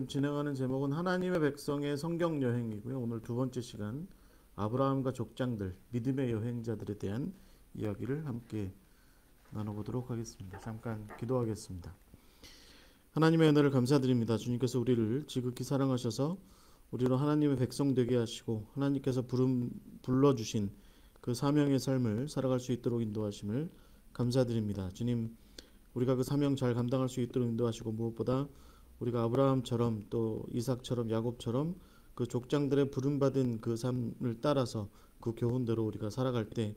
지금 진행하는 제목은 하나님의 백성의 성경 여행이고요. 오늘 두 번째 시간 아브라함과 족장들, 믿음의 여행자들에 대한 이야기를 함께 나눠보도록 하겠습니다. 잠깐 기도하겠습니다. 하나님의 은혜를 감사드립니다. 주님께서 우리를 지극히 사랑하셔서 우리로 하나님의 백성 되게 하시고 하나님께서 불러주신 그 사명의 삶을 살아갈 수 있도록 인도하심을 감사드립니다. 주님, 우리가 그 사명 잘 감당할 수 있도록 인도하시고 무엇보다 우리가 아브라함처럼 또 이삭처럼 야곱처럼 그 족장들의 부름받은 그 삶을 따라서 그 교훈대로 우리가 살아갈 때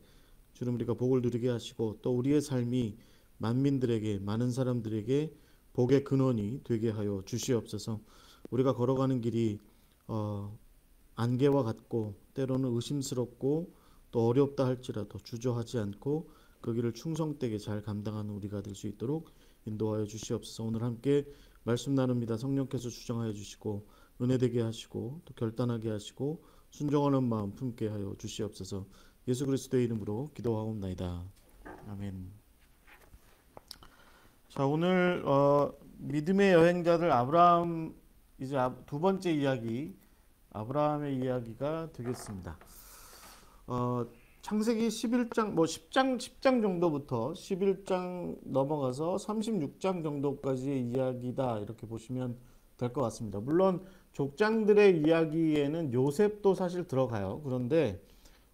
주님 우리가 복을 누리게 하시고 또 우리의 삶이 만민들에게 많은 사람들에게 복의 근원이 되게 하여 주시옵소서. 우리가 걸어가는 길이 안개와 같고 때로는 의심스럽고 또 어렵다 할지라도 주저하지 않고 그 길을 충성되게 잘 감당하는 우리가 될 수 있도록 인도하여 주시옵소서. 오늘 함께 말씀 나눕니다. 성령께서 주장하여 주시고 은혜되게 하시고 또 결단하게 하시고 순종하는 마음 품게 하여 주시옵소서. 예수 그리스도의 이름으로 기도하옵나이다. 아멘. 자, 오늘 믿음의 여행자들 아브라함 이제 두 번째 이야기 아브라함의 이야기가 되겠습니다. 창세기 11장 10장 정도부터 11장 넘어가서 36장 정도까지의 이야기다 이렇게 보시면 될 것 같습니다. 물론 족장들의 이야기에는 요셉도 사실 들어가요. 그런데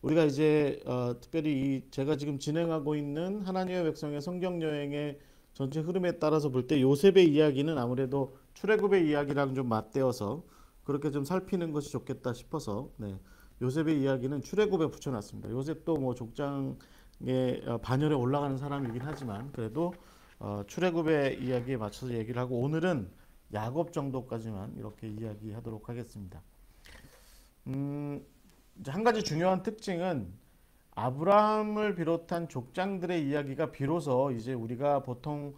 우리가 이제 특별히 제가 지금 진행하고 있는 하나님의 백성의 성경 여행의 전체 흐름에 따라서 볼 때 요셉의 이야기는 아무래도 출애굽의 이야기랑 좀 맞대어서 그렇게 좀 살피는 것이 좋겠다 싶어서 요셉의 이야기는 출애굽에 붙여놨습니다. 요셉도 뭐 족장의 반열에 올라가는 사람이긴 하지만 그래도 출애굽의 이야기에 맞춰서 얘기를 하고 오늘은 야곱 정도까지만 이렇게 이야기하도록 하겠습니다. 한 가지 중요한 특징은 아브라함을 비롯한 족장들의 이야기가 비로소 이제 우리가 보통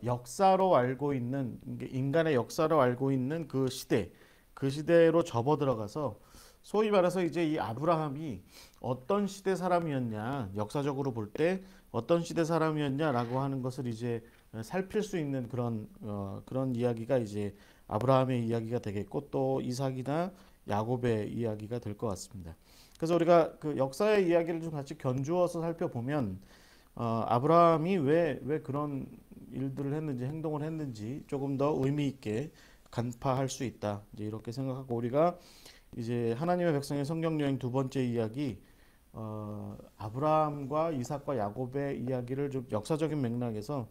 역사로 알고 있는 인간의 역사로 알고 있는 그 시대로 접어 들어가서 소위 말해서 이제 이 아브라함이 어떤 시대 사람이었냐, 역사적으로 볼 때 어떤 시대 사람이었냐라고 하는 것을 이제 살필 수 있는 그런 이야기가 이제 아브라함의 이야기가 되겠고 또 이삭이나 야곱의 이야기가 될 것 같습니다. 그래서 우리가 그 역사의 이야기를 좀 같이 견주어서 살펴보면 아브라함이 왜 그런 일들을 했는지 행동을 했는지 조금 더 의미 있게 간파할 수 있다. 이제 이렇게 생각하고 우리가 이제 하나님의 백성의 성경 여행 두 번째 이야기 아브라함과 이삭과 야곱의 이야기를 좀 역사적인 맥락에서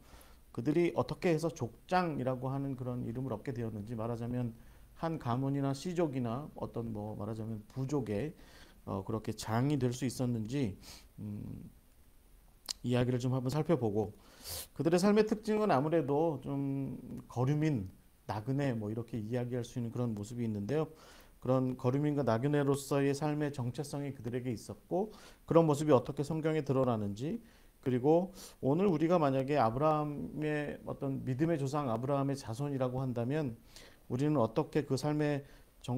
그들이 어떻게 해서 족장이라고 하는 그런 이름을 얻게 되었는지 말하자면 한 가문이나 씨족이나 어떤 뭐 말하자면 부족의 그렇게 장이 될 수 있었는지 이야기를 좀 한번 살펴보고 그들의 삶의 특징은 아무래도 좀 거류민, 나그네 뭐 이렇게 이야기할 수 있는 그런 모습이 있는데요. 그런 거류민과 나그네로서의 삶의 정체성이 그들에게 있었고 그런 모습이 어떻게 성경에 드러나는지 그리고 오늘 우리가 만약에 아브라함의 어떤 믿음의 조상 아브라함의 자손이라고 한다면 우리는 어떻게 그 삶의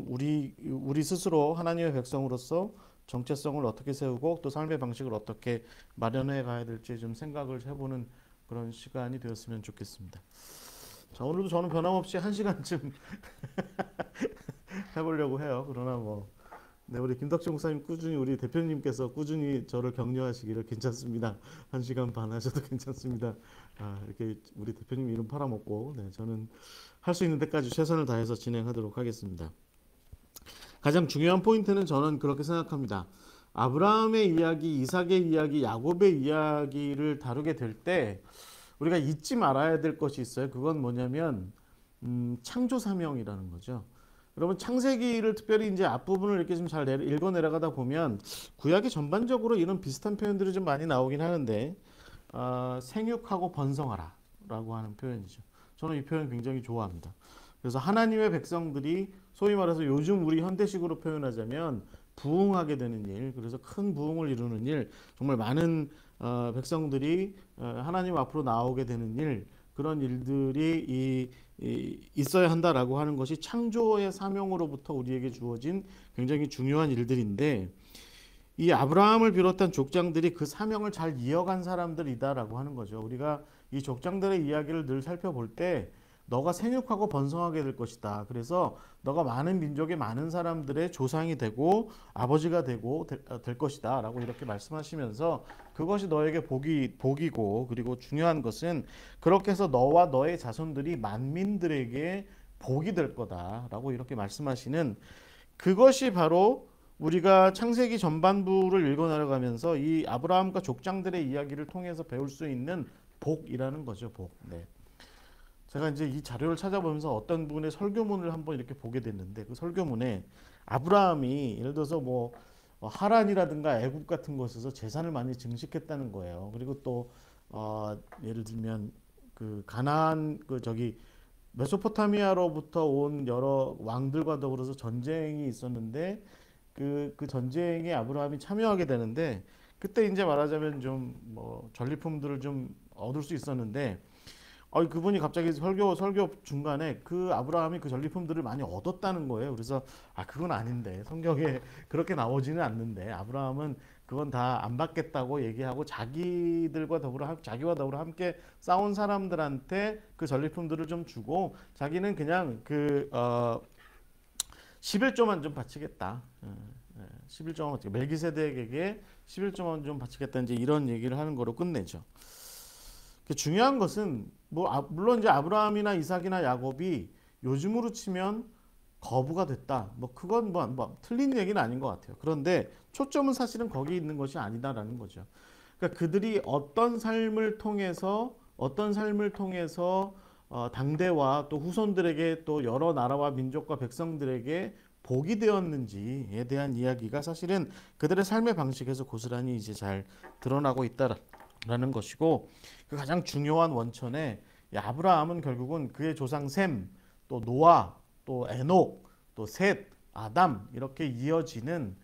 우리 스스로 하나님의 백성으로서 정체성을 어떻게 세우고 또 삶의 방식을 어떻게 마련해 가야 될지 좀 생각을 해보는 그런 시간이 되었으면 좋겠습니다. 자, 오늘도 저는 변함없이 1시간쯤 해보려고 해요. 그러나 우리 김덕중 목사님 우리 대표님께서 꾸준히 저를 격려하시기를 괜찮습니다. 1시간 반 하셔도 괜찮습니다. 이렇게 우리 대표님 이름 팔아먹고 저는 할 수 있는 데까지 최선을 다해서 진행하도록 하겠습니다. 가장 중요한 포인트는 저는 그렇게 생각합니다. 아브라함의 이야기, 이삭의 이야기, 야곱의 이야기를 다루게 될 때 우리가 잊지 말아야 될 것이 있어요. 그건 뭐냐면 창조 사명이라는 거죠. 여러분 창세기를 특별히 이제 앞부분을 이렇게 좀 잘 읽어 내려가다 보면 구약이 전반적으로 이런 비슷한 표현들이 좀 많이 나오긴 하는데 생육하고 번성하라라고 하는 표현이죠. 저는 이 표현 굉장히 좋아합니다. 그래서 하나님의 백성들이 소위 말해서 요즘 우리 현대식으로 표현하자면 부흥하게 되는 일, 그래서 큰 부흥을 이루는 일, 정말 많은 백성들이 하나님 앞으로 나오게 되는 일, 그런 일들이 있어야 한다라고 하는 것이 창조의 사명으로부터 우리에게 주어진 굉장히 중요한 일들인데 이 아브라함을 비롯한 족장들이 그 사명을 잘 이어간 사람들이다라고 하는 거죠. 우리가 이 족장들의 이야기를 늘 살펴볼 때 너가 생육하고 번성하게 될 것이다. 그래서 너가 많은 민족의 많은 사람들의 조상이 되고 아버지가 되고 될 것이다. 라고 이렇게 말씀하시면서 그것이 너에게 복이고 그리고 중요한 것은 그렇게 해서 너와 너의 자손들이 만민들에게 복이 될 거다. 라고 이렇게 말씀하시는 그것이 바로 우리가 창세기 전반부를 읽어 나가면서 이 아브라함과 족장들의 이야기를 통해서 배울 수 있는 복이라는 거죠. 복. 네. 제가 이제 이 자료를 찾아보면서 어떤 분의 설교문을 한번 이렇게 보게 됐는데 그 설교문에 아브라함이 예를 들어서 뭐 하란이라든가 애굽 같은 곳에서 재산을 많이 증식했다는 거예요. 그리고 또 예를 들면 그 가나안 그 저기 메소포타미아로부터 온 여러 왕들과 더불어서 전쟁이 있었는데 그 전쟁에 아브라함이 참여하게 되는데 그때 이제 말하자면 좀 뭐 전리품들을 좀 얻을 수 있었는데 그분이 갑자기 설교 중간에 그 아브라함이 그 전리품들을 많이 얻었다는 거예요. 그래서 그건 아닌데 성경에 그렇게 나오지는 않는데 아브라함은 그건 다 안 받겠다고 얘기하고 자기와 더불어 함께 싸운 사람들한테 그 전리품들을 좀 주고 자기는 그냥 11조만 좀 바치겠다. 11조만 멜기세덱에게 11조만 좀 바치겠다. 이제 이런 얘기를 하는 거로 끝내죠. 중요한 것은 물론 이제 아브라함이나 이삭이나 야곱이 요즘으로 치면 거부가 됐다. 그건 틀린 얘기는 아닌 것 같아요. 그런데 초점은 사실은 거기 있는 것이 아니다라는 거죠. 그러니까 그들이 어떤 삶을 통해서 당대와 또 후손들에게 또 여러 나라와 민족과 백성들에게 복이 되었는지에 대한 이야기가 사실은 그들의 삶의 방식에서 고스란히 이제 잘 드러나고 있다라는 것이고 그 가장 중요한 원천에 아브라함은 결국은 그의 조상 셈, 또 노아, 또 에녹, 또 셋, 아담 이렇게 이어지는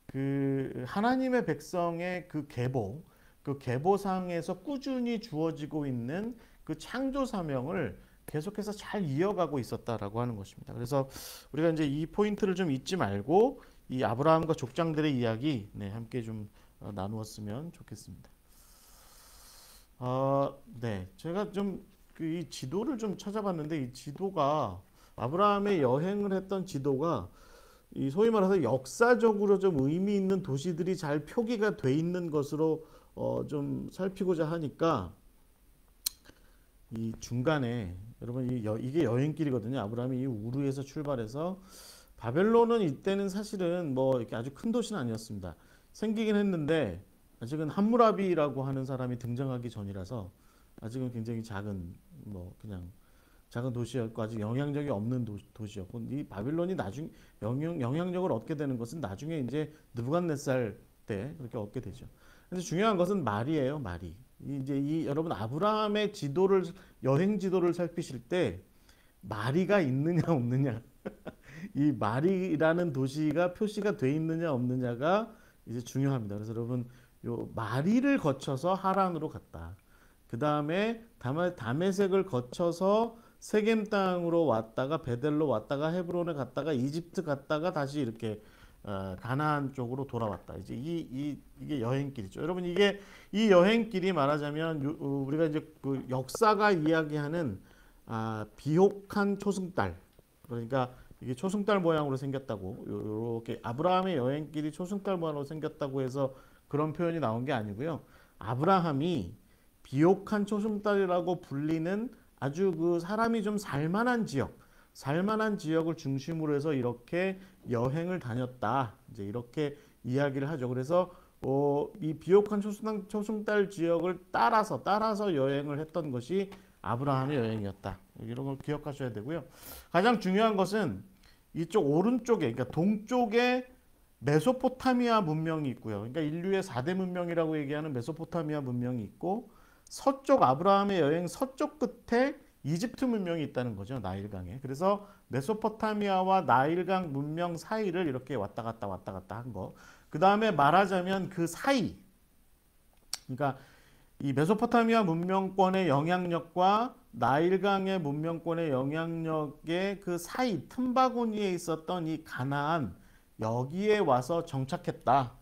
그 하나님의 백성의 그 계보상에서 꾸준히 주어지고 있는 그 창조 사명을 계속해서 잘 이어가고 있었다라고 하는 것입니다. 그래서 우리가 이제 이 포인트를 좀 잊지 말고 이 아브라함과 족장들의 이야기 함께 좀 나누었으면 좋겠습니다. 네, 제가 좀 이 지도를 좀 찾아봤는데 이 지도가 아브라함의 여행을 했던 지도가 이 소위 말해서 역사적으로 좀 의미 있는 도시들이 잘 표기가 돼 있는 것으로 좀 살피고자 하니까 이 중간에 여러분 이게 여행길이거든요. 아브라함이 이 우르에서 출발해서 바벨론은 이때는 사실은 뭐 이렇게 아주 큰 도시는 아니었습니다. 생기긴 했는데 아직은 함무라비라고 하는 사람이 등장하기 전이라서 아직은 굉장히 작은 그냥 작은 도시였고 아직 영향력이 없는 도시였고 이 바빌론이 나중 영향력을 얻게 되는 것은 나중에 이제 느부갓네살 때 그렇게 얻게 되죠. 그래서 중요한 것은 말이에요, 말이. 이제 여러분 아브라함의 여행 지도를 살피실 때 마리가 있느냐 없느냐 이 마리라는 도시가 표시가 돼 있느냐 없느냐가 이제 중요합니다. 그래서 여러분 요 마리를 거쳐서 하란으로 갔다. 그 다음에 다메섹을 거쳐서 세겜 땅으로 왔다가 베델로 왔다가 헤브론에 갔다가 이집트 갔다가 다시 이렇게 가나안 쪽으로 돌아왔다. 이제 이게 여행길이죠. 여러분 이 여행길이 말하자면 우리가 이제 그 역사가 이야기하는 비옥한 초승달 그러니까 이게 초승달 모양으로 생겼다고 이렇게 아브라함의 여행길이 초승달 모양으로 생겼다고 해서 그런 표현이 나온 게 아니고요. 아브라함이 비옥한 초승달이라고 불리는 아주 그 사람이 좀 살만한 지역을 중심으로 해서 이렇게 여행을 다녔다. 이제 이렇게 이야기를 하죠. 그래서 이 비옥한 초승달 지역을 따라서 여행을 했던 것이 아브라함의 여행이었다. 이런 걸 기억하셔야 되고요. 가장 중요한 것은 이쪽 오른쪽에, 그러니까 동쪽에 메소포타미아 문명이 있고요. 그러니까 인류의 4대 문명이라고 얘기하는 메소포타미아 문명이 있고 서쪽 아브라함의 여행 서쪽 끝에 이집트 문명이 있다는 거죠. 나일강에. 그래서 메소포타미아와 나일강 문명 사이를 이렇게 왔다 갔다 한 거. 그 다음에 말하자면 그 사이, 그러니까 이 메소포타미아 문명권의 영향력과 나일강의 문명권의 영향력의 그 사이 틈바구니에 있었던 이 가나안 여기에 와서 정착했다.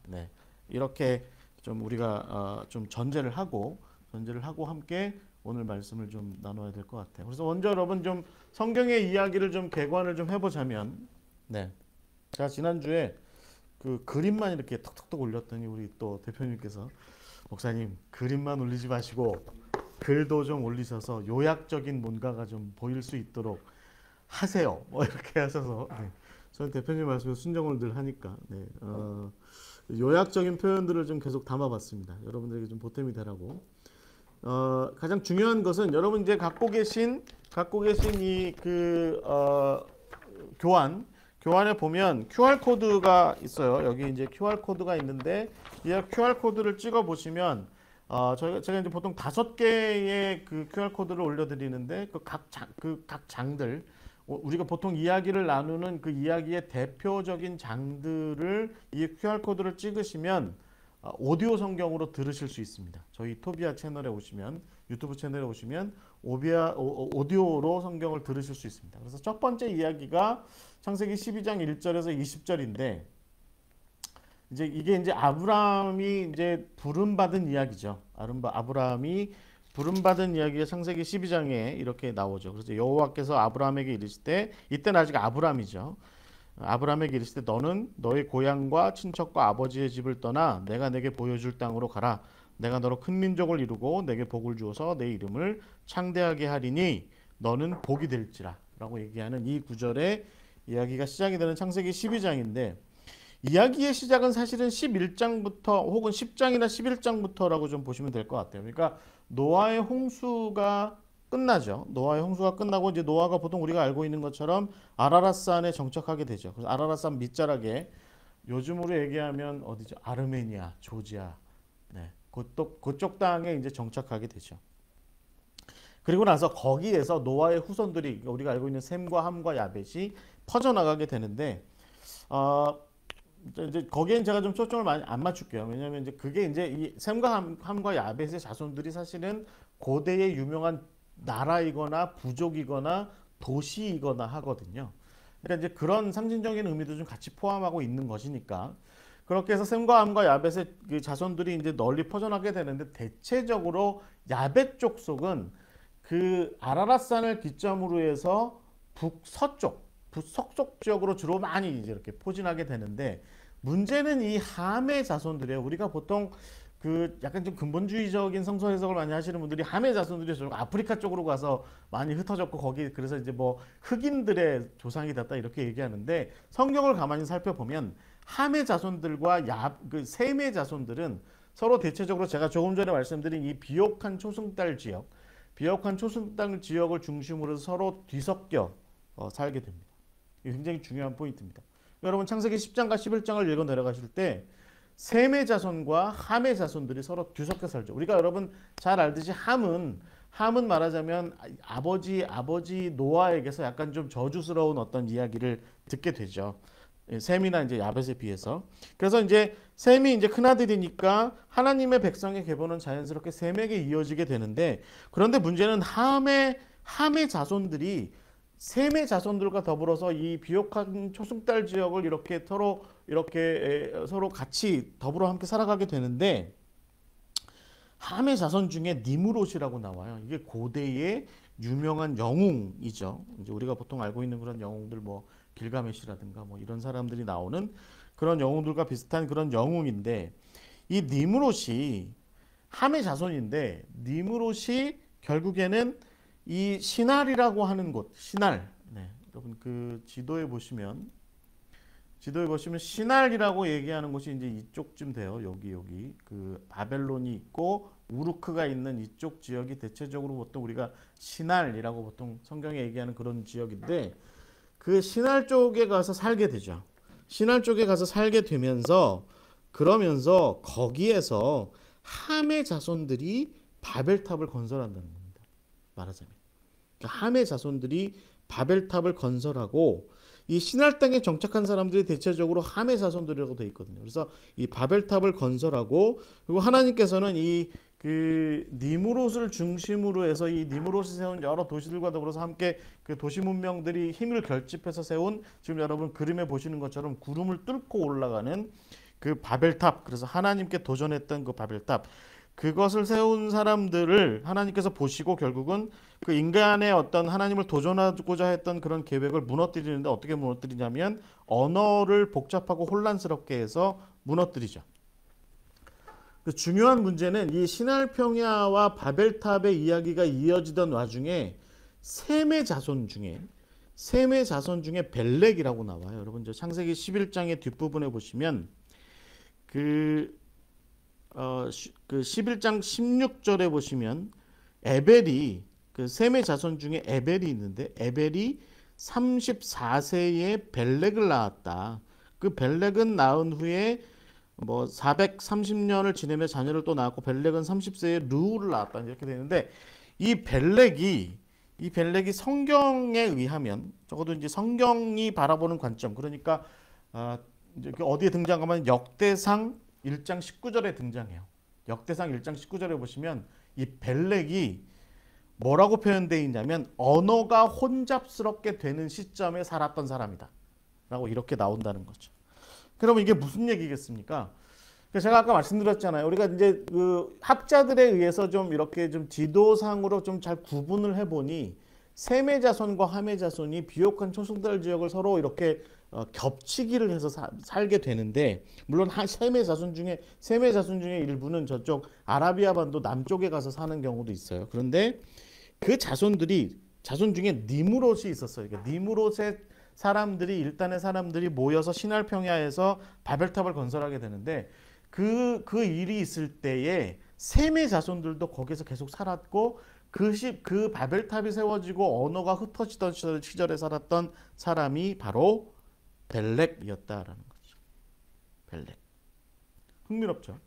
이렇게 좀 우리가 좀 전제를 하고 함께 오늘 말씀을 좀 나눠야 될 것 같아요. 그래서 먼저 여러분 좀 성경의 이야기를 좀 개관을 좀 해보자면, 네, 제가 지난주에 그 그림만 이렇게 턱턱턱 올렸더니 우리 또 대표님께서 목사님 그림만 올리지 마시고 글도 좀 올리셔서 요약적인 뭔가가 좀 보일 수 있도록 하세요. 뭐 이렇게 하셔서 네. 저는 대표님 말씀에 순종을 늘 하니까 네. 요약적인 표현들을 좀 계속 담아봤습니다. 여러분들에게 좀 보탬이 되라고. 가장 중요한 것은 여러분 이제 갖고 계신 이 교환에 보면 QR 코드가 있어요. 여기 이제 QR 코드가 있는데 이 QR 코드를 찍어 보시면 제가 이제 보통 5개의 그 QR 코드를 올려드리는데 각 장들 우리가 보통 이야기를 나누는 그 이야기의 대표적인 장들을 이 QR 코드를 찍으시면 오디오 성경으로 들으실 수 있습니다. 저희 토비아 채널에 오시면 유튜브 채널에 오시면 오디오로 성경을 들으실 수 있습니다. 그래서 첫 번째 이야기가 창세기 12장 1절에서 20절인데 이제 이게 이제 아브라함이 이제 부름받은 이야기죠. 아브라함이 부름받은 이야기가 창세기 12장에 이렇게 나오죠. 그래서 여호와께서 아브라함에게 이르시되 이때는 아직 아브라함이죠. 아브라함에게 이르시되 너는 너의 고향과 친척과 아버지의 집을 떠나 내가 내게 보여줄 땅으로 가라. 내가 너로 큰 민족을 이루고 내게 복을 주어서 내 이름을 창대하게 하리니 너는 복이 될지라 라고 얘기하는 이 구절의 이야기가 시작이 되는 창세기 12장인데 이야기의 시작은 사실은 11장부터 혹은 10장이나 11장부터라고 좀 보시면 될 것 같아요. 그러니까 노아의 홍수가 끝나죠. 노아의 홍수가 끝나고 이제 노아가 보통 우리가 알고 있는 것처럼 아라랏산에 정착하게 되죠. 그래서 아라랏산 밑자락에 요즘으로 얘기하면 어디죠? 아르메니아, 조지아, 네, 그쪽 땅에 이제 정착하게 되죠. 그리고 나서 거기에서 노아의 후손들이 우리가 알고 있는 셈과 함과 야벳이 퍼져나가게 되는데 이제 거기엔 제가 좀 초점을 많이 안 맞출게요. 왜냐하면 이제 그게 이제 이 셈과 함과 야벳의 자손들이 사실은 고대의 유명한 나라이거나 부족이거나 도시이거나 하거든요. 그러니까 이제 그런 상징적인 의미도 좀 같이 포함하고 있는 것이니까 그렇게 해서 sem과 함과 야벳의 그 자손들이 이제 널리 퍼져나게 되는데 대체적으로 야벳 족속은 그 아라랏산을 기점으로 해서 북서쪽 지역으로 주로 많이 이제 이렇게 포진하게 되는데 문제는 이 함의 자손들이에요. 우리가 보통 그 약간 좀 근본주의적인 성서 해석을 많이 하시는 분들이 함의 자손들이 아프리카 쪽으로 가서 많이 흩어졌고 거기 그래서 이제 뭐 흑인들의 조상이 됐다 이렇게 얘기하는데 성경을 가만히 살펴보면 함의 자손들과 그 셈의 자손들은 서로 대체적으로 제가 조금 전에 말씀드린 이 비옥한 초승달 지역을 중심으로 해서 서로 뒤섞여 살게 됩니다. 이게 굉장히 중요한 포인트입니다. 여러분 창세기 10장과 11장을 읽어 내려가실 때 셈의 자손과 함의 자손들이 서로 뒤섞여 살죠. 우리가 여러분 잘 알듯이 함은 말하자면 아버지 노아에게서 약간 좀 저주스러운 어떤 이야기를 듣게 되죠. 셈이나 이제 야벳에 비해서. 그래서 이제 셈이 이제 큰아들이니까 하나님의 백성의 계보는 자연스럽게 셈에게 이어지게 되는데 그런데 문제는 함의 자손들이 셈의 자손들과 더불어서 이 비옥한 초승달 지역을 이렇게 서로 같이 더불어 함께 살아가게 되는데 함의 자손 중에 니므롯이라고 나와요. 이게 고대의 유명한 영웅이죠. 이제 우리가 보통 알고 있는 그런 영웅들 뭐 길가메시라든가 뭐 이런 사람들이 나오는 그런 영웅들과 비슷한 그런 영웅인데 이 니므롯이 함의 자손인데 니므롯이 결국에는 이 시날이라고 하는 곳, 시날. 네, 여러분 그 지도에 보시면 시날이라고 얘기하는 곳이 이제 이쪽쯤 돼요. 여기 그 바벨론이 있고 우르크가 있는 이쪽 지역이 대체적으로 보통 우리가 시날이라고 보통 성경에 얘기하는 그런 지역인데 그 시날 쪽에 가서 살게 되죠. 시날 쪽에 가서 살게 되면서 그러면서 거기에서 함의 자손들이 바벨탑을 건설한다는 겁니다. 말하자면 함의 자손들이 바벨탑을 건설하고 이 시날 땅에 정착한 사람들이 대체적으로 함의 자손들이라고 되어 있거든요. 그래서 이 바벨탑을 건설하고 그리고 하나님께서는 그 니므롯을 중심으로 해서 이 니므롯이 세운 여러 도시들과 더불어서 함께 그 도시 문명들이 힘을 결집해서 세운 지금 여러분 그림에 보시는 것처럼 구름을 뚫고 올라가는 그 바벨탑 그래서 하나님께 도전했던 그 바벨탑 그것을 세운 사람들을 하나님께서 보시고 결국은 그 인간의 어떤 하나님을 도전하고자 했던 그런 계획을 무너뜨리는데 어떻게 무너뜨리냐면 언어를 복잡하고 혼란스럽게 해서 무너뜨리죠. 그 중요한 문제는 이 신할 평야와 바벨탑의 이야기가 이어지던 와중에 셈의 자손 중에 벨렉이라고 나와요. 여러분 저 창세기 11장의 뒷부분에 보시면 그, 그 11장 16절에 보시면 에벨이 그 셈의 자손 중에 에벨이 있는데 에벨이 34세에 벨렉을 낳았다. 그 벨렉은 낳은 후에 뭐 430년을 지내며 자녀를 또 낳았고 벨렉은 30세에 르우를 낳았다 이렇게 되는데 이 벨렉이 성경에 의하면 적어도 이제 성경이 바라보는 관점 그러니까 이제 어디에 등장하면 역대상 1장 19절에 등장해요. 역대상 1장 19절에 보시면 이 벨렉이 뭐라고 표현되어 있냐면 언어가 혼잡스럽게 되는 시점에 살았던 사람이다 라고 이렇게 나온다는 거죠. 그러면 이게 무슨 얘기겠습니까? 제가 아까 말씀드렸잖아요. 우리가 이제 그 학자들에 의해서 좀 이렇게 좀 지도상으로 좀 잘 구분을 해보니 셈의 자손과 함의 자손이 비옥한 초승달 지역을 서로 이렇게 겹치기를 해서 살게 되는데 물론 셈의 자손 중에 일부는 저쪽 아라비아 반도 남쪽에 가서 사는 경우도 있어요. 그런데 그 자손 중에 니무롯이 있었어요. 그러니까 니무롯의 일단의 사람들이 모여서 신할 평야에서 바벨탑을 건설하게 되는데 그 일이 있을 때에 셈의 자손들도 거기서 계속 살았고 그 바벨탑이 세워지고 언어가 흩어지던 시절에 살았던 사람이 바로 벨렉이었다라는 거죠. 벨렉. 흥미롭죠.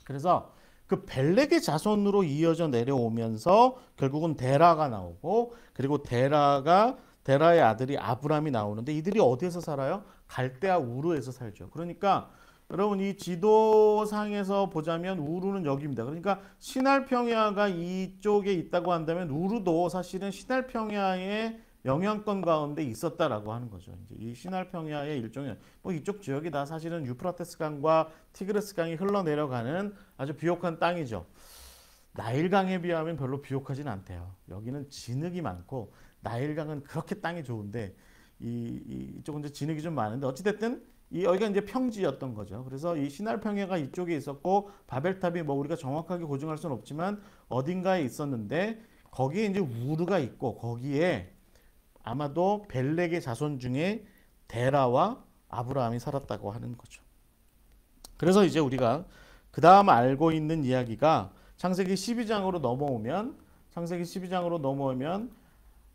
그래서 그 벨렉의 자손으로 이어져 내려오면서 결국은 데라가 나오고 그리고 데라의 아들이 아브람이 나오는데 이들이 어디에서 살아요? 갈대아 우르에서 살죠. 그러니까 여러분 이 지도상에서 보자면 우르는 여기입니다. 그러니까 신할 평야가 이쪽에 있다고 한다면 우르도 사실은 신할 평야의 영향권 가운데 있었다라고 하는 거죠. 이제 이 신할 평야의 일종의 뭐 이쪽 지역이 다 사실은 유프라테스 강과 티그리스 강이 흘러내려가는 아주 비옥한 땅이죠. 나일강에 비하면 별로 비옥하진 않대요. 여기는 진흙이 많고 나일강은 그렇게 땅이 좋은데 이쪽은 이제 진흙이 좀 많은데 어찌됐든 여기가 이제 평지였던 거죠. 그래서 이 신할 평야가 이쪽에 있었고 바벨탑이 뭐 우리가 정확하게 고증할 수는 없지만 어딘가에 있었는데 거기에 이제 우르가 있고 거기에 아마도 벨렉의 자손 중에 데라와 아브라함이 살았다고 하는 거죠. 그래서 이제 우리가 그 다음 알고 있는 이야기가 창세기 12장으로 넘어오면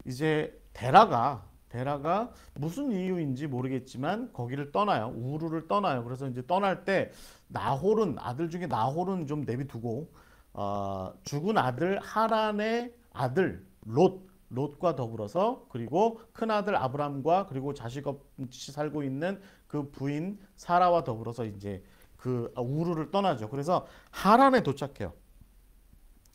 이제 데라가 무슨 이유인지 모르겠지만 거기를 떠나요. 우르를 떠나요. 그래서 이제 떠날 때 아들 중에 나홀은 좀 내비두고 죽은 아들 하란의 아들 롯과 더불어서 그리고 큰 아들 아브람과 그리고 자식 없이 살고 있는 그 부인 사라와 더불어서 이제 그 우르를 떠나죠. 그래서 하란에 도착해요.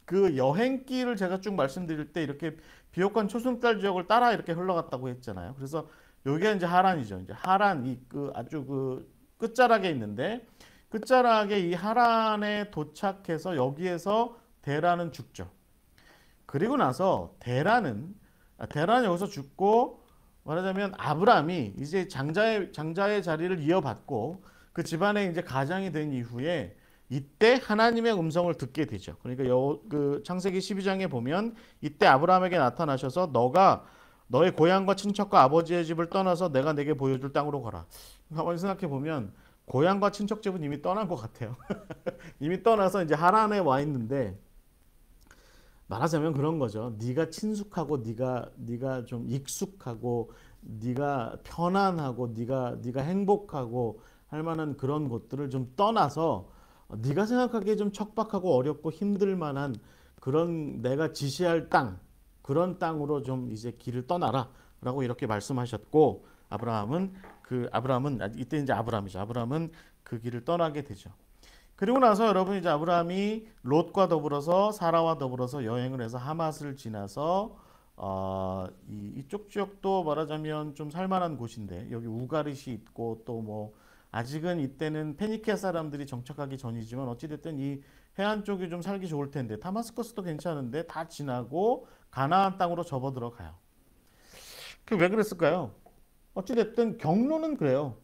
그 여행길을 제가 쭉 말씀드릴 때 이렇게 비옥한 초승달 지역을 따라 이렇게 흘러갔다고 했잖아요. 그래서 여기가 이제 하란이죠. 이제 하란 아주 그 끝자락에 있는데 끝자락에 이 하란에 도착해서 여기에서 데라는 죽죠. 그리고 나서 데라는 여기서 죽고 말하자면 아브람이 이제 장자의 자리를 이어받고 그 집안에 이제 가장이 된 이후에 이때 하나님의 음성을 듣게 되죠. 그러니까 그 창세기 12장에 보면 이때 아브라함에게 나타나셔서 너가 너의 고향과 친척과 아버지의 집을 떠나서 내가 내게 보여줄 땅으로 가라. 한번 생각해 보면 고향과 친척 집은 이미 떠난 것 같아요. 이미 떠나서 이제 하란에 와 있는데 말하자면 그런 거죠. 네가 친숙하고 네가 좀 익숙하고 네가 편안하고 네가 행복하고 할 만한 그런 곳들을 좀 떠나서 네가 생각하기에 좀 척박하고 어렵고 힘들 만한 그런 내가 지시할 땅 그런 땅으로 좀 이제 길을 떠나라라고 이렇게 말씀하셨고 아브라함은 이때 이제 아브라함이죠. 아브라함은 그 길을 떠나게 되죠. 그리고 나서 여러분 이제 아브라함이 롯과 더불어서 사라와 더불어서 여행을 해서 하맛을 지나서 이쪽 지역도 말하자면 좀 살만한 곳인데 여기 우가릿이 있고 또 뭐 아직은 이때는 페니키아 사람들이 정착하기 전이지만 어찌됐든 이 해안 쪽이 좀 살기 좋을 텐데 다마스커스도 괜찮은데 다 지나고 가나안 땅으로 접어 들어가요. 그 왜 그랬을까요? 어찌 됐든 경로는 그래요.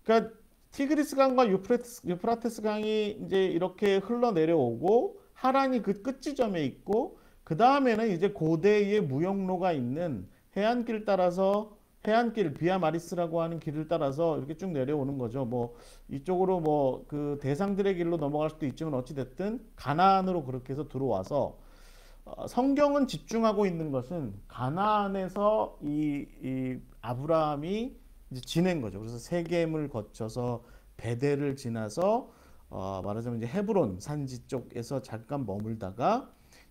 그러니까 티그리스 강과 유프라테스 강이 이제 이렇게 흘러내려오고 하란이 그 끝 지점에 있고 그 다음에는 이제 고대의 무역로가 있는 해안길 따라서 해안길 비아 마리스라고 하는 길을 따라서 이렇게 쭉 내려오는 거죠. 뭐 이쪽으로 뭐 그 대상들의 길로 넘어갈 수도 있지만 어찌 됐든 가나안으로 그렇게 해서 들어와서 성경은 집중하고 있는 것은 가나안에서 이 아브라함이 이제 지낸 거죠. 그래서 세겜을 거쳐서 베델을 지나서 말하자면 이제 헤브론 산지 쪽에서 잠깐 머물다가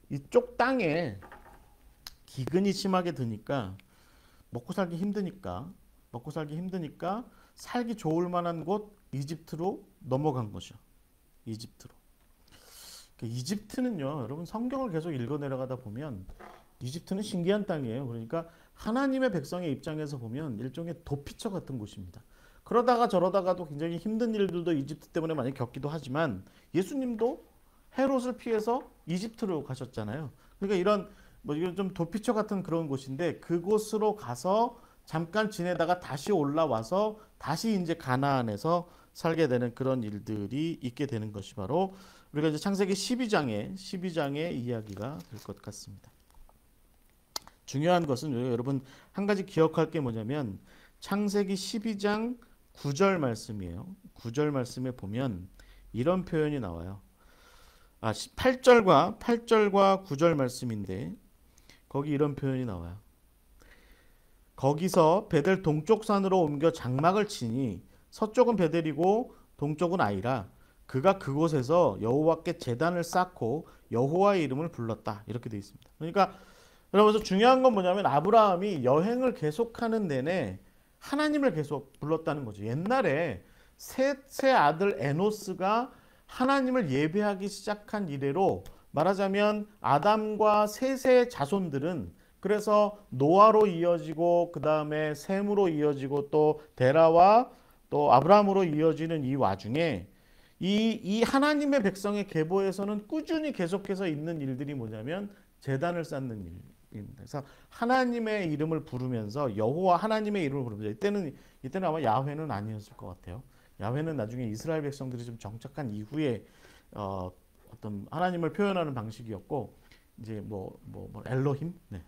이쪽 땅에 기근이 심하게 드니까 먹고 살기 힘드니까 살기 좋을 만한 곳 이집트로 넘어간 거죠. 이집트로. 이집트는요, 여러분 성경을 계속 읽어 내려가다 보면 이집트는 신기한 땅이에요. 그러니까 하나님의 백성의 입장에서 보면 일종의 도피처 같은 곳입니다. 그러다가 저러다가도 굉장히 힘든 일들도 이집트 때문에 많이 겪기도 하지만 예수님도 헤롯을 피해서 이집트로 가셨잖아요. 그러니까 이런 뭐 이건 좀 도피처 같은 그런 곳인데 그곳으로 가서 잠깐 지내다가 다시 올라와서 다시 이제 가나안에서 살게 되는 그런 일들이 있게 되는 것이 바로 우리가 이제 창세기 12장의 이야기가 될 것 같습니다. 중요한 것은 여러분 한 가지 기억할 게 뭐냐면 창세기 12장 9절 말씀이에요. 9절 말씀에 보면 이런 표현이 나와요. 8절과 9절 말씀인데 거기 이런 표현이 나와요. 거기서 베델 동쪽 산으로 옮겨 장막을 치니 서쪽은 베델이고 동쪽은 아이라 그가 그곳에서 여호와께 제단을 쌓고 여호와의 이름을 불렀다. 이렇게 되어 있습니다. 그러니까 여러분 중요한 건 뭐냐면 아브라함이 여행을 계속하는 내내 하나님을 계속 불렀다는 거죠. 옛날에 셋의 아들 에노스가 하나님을 예배하기 시작한 이래로 말하자면 아담과 셋의 자손들은 그래서 노아로 이어지고 그 다음에 셈으로 이어지고 또 데라와 또 아브라함으로 이어지는 이 와중에 이 하나님의 백성의 계보에서는 꾸준히 계속해서 있는 일들이 뭐냐면 제단을 쌓는 일입니다. 그래서 하나님의 이름을 부르면서 여호와 하나님의 이름을 부르면서 이때는 아마 야훼는 아니었을 것 같아요. 야훼는 나중에 이스라엘 백성들이 좀 정착한 이후에 어떤 하나님을 표현하는 방식이었고 이제 뭐 엘로힘 네.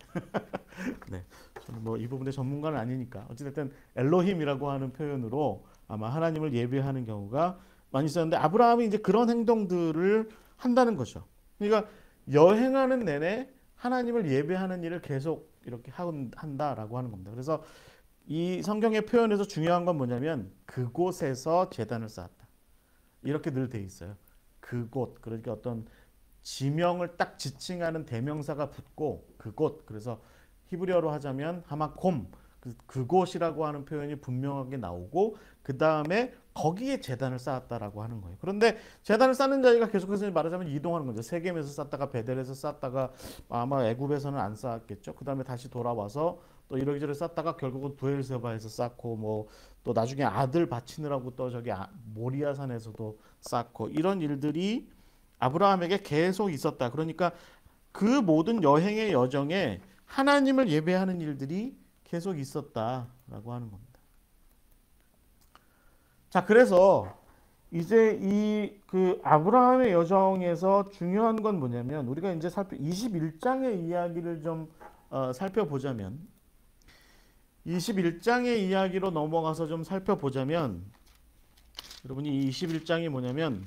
네. 저는 뭐 이 부분의 전문가는 아니니까 어찌됐든 엘로힘이라고 하는 표현으로 아마 하나님을 예배하는 경우가 많이 있었는데 아브라함이 이제 그런 행동들을 한다는 거죠. 그러니까 여행하는 내내 하나님을 예배하는 일을 계속 이렇게 한다라고 하는 겁니다. 그래서 이 성경의 표현에서 중요한 건 뭐냐면 그곳에서 제단을 쌓았다. 이렇게 늘 돼 있어요. 그곳 그러니까 어떤 지명을 딱 지칭하는 대명사가 붙고 그곳 그래서 히브리어로 하자면 하마콤 그곳이라고 하는 표현이 분명하게 나오고 그 다음에 거기에 제단을 쌓았다라고 하는 거예요. 그런데 제단을 쌓는 자리가 계속해서 말하자면 이동하는 거죠. 세겜에서 쌓다가 베델에서 쌓다가 아마 애굽에서는 안 쌓았겠죠. 그 다음에 다시 돌아와서 또 이러기저러 쌓다가 결국은 부엘세바에서 쌓고 뭐 또 나중에 아들 바치느라고 또 저기 모리아산에서도 쌓고 이런 일들이 아브라함에게 계속 있었다. 그러니까 그 모든 여행의 여정에 하나님을 예배하는 일들이 계속 있었다라고 하는 겁니다. 자, 그래서 이제 이 그 아브라함의 여정에서 중요한 건 뭐냐면 우리가 이제 21장의 이야기를 좀 살펴보자면 21장의 이야기로 넘어가서 좀 살펴보자면 여러분이 이 21장이 뭐냐면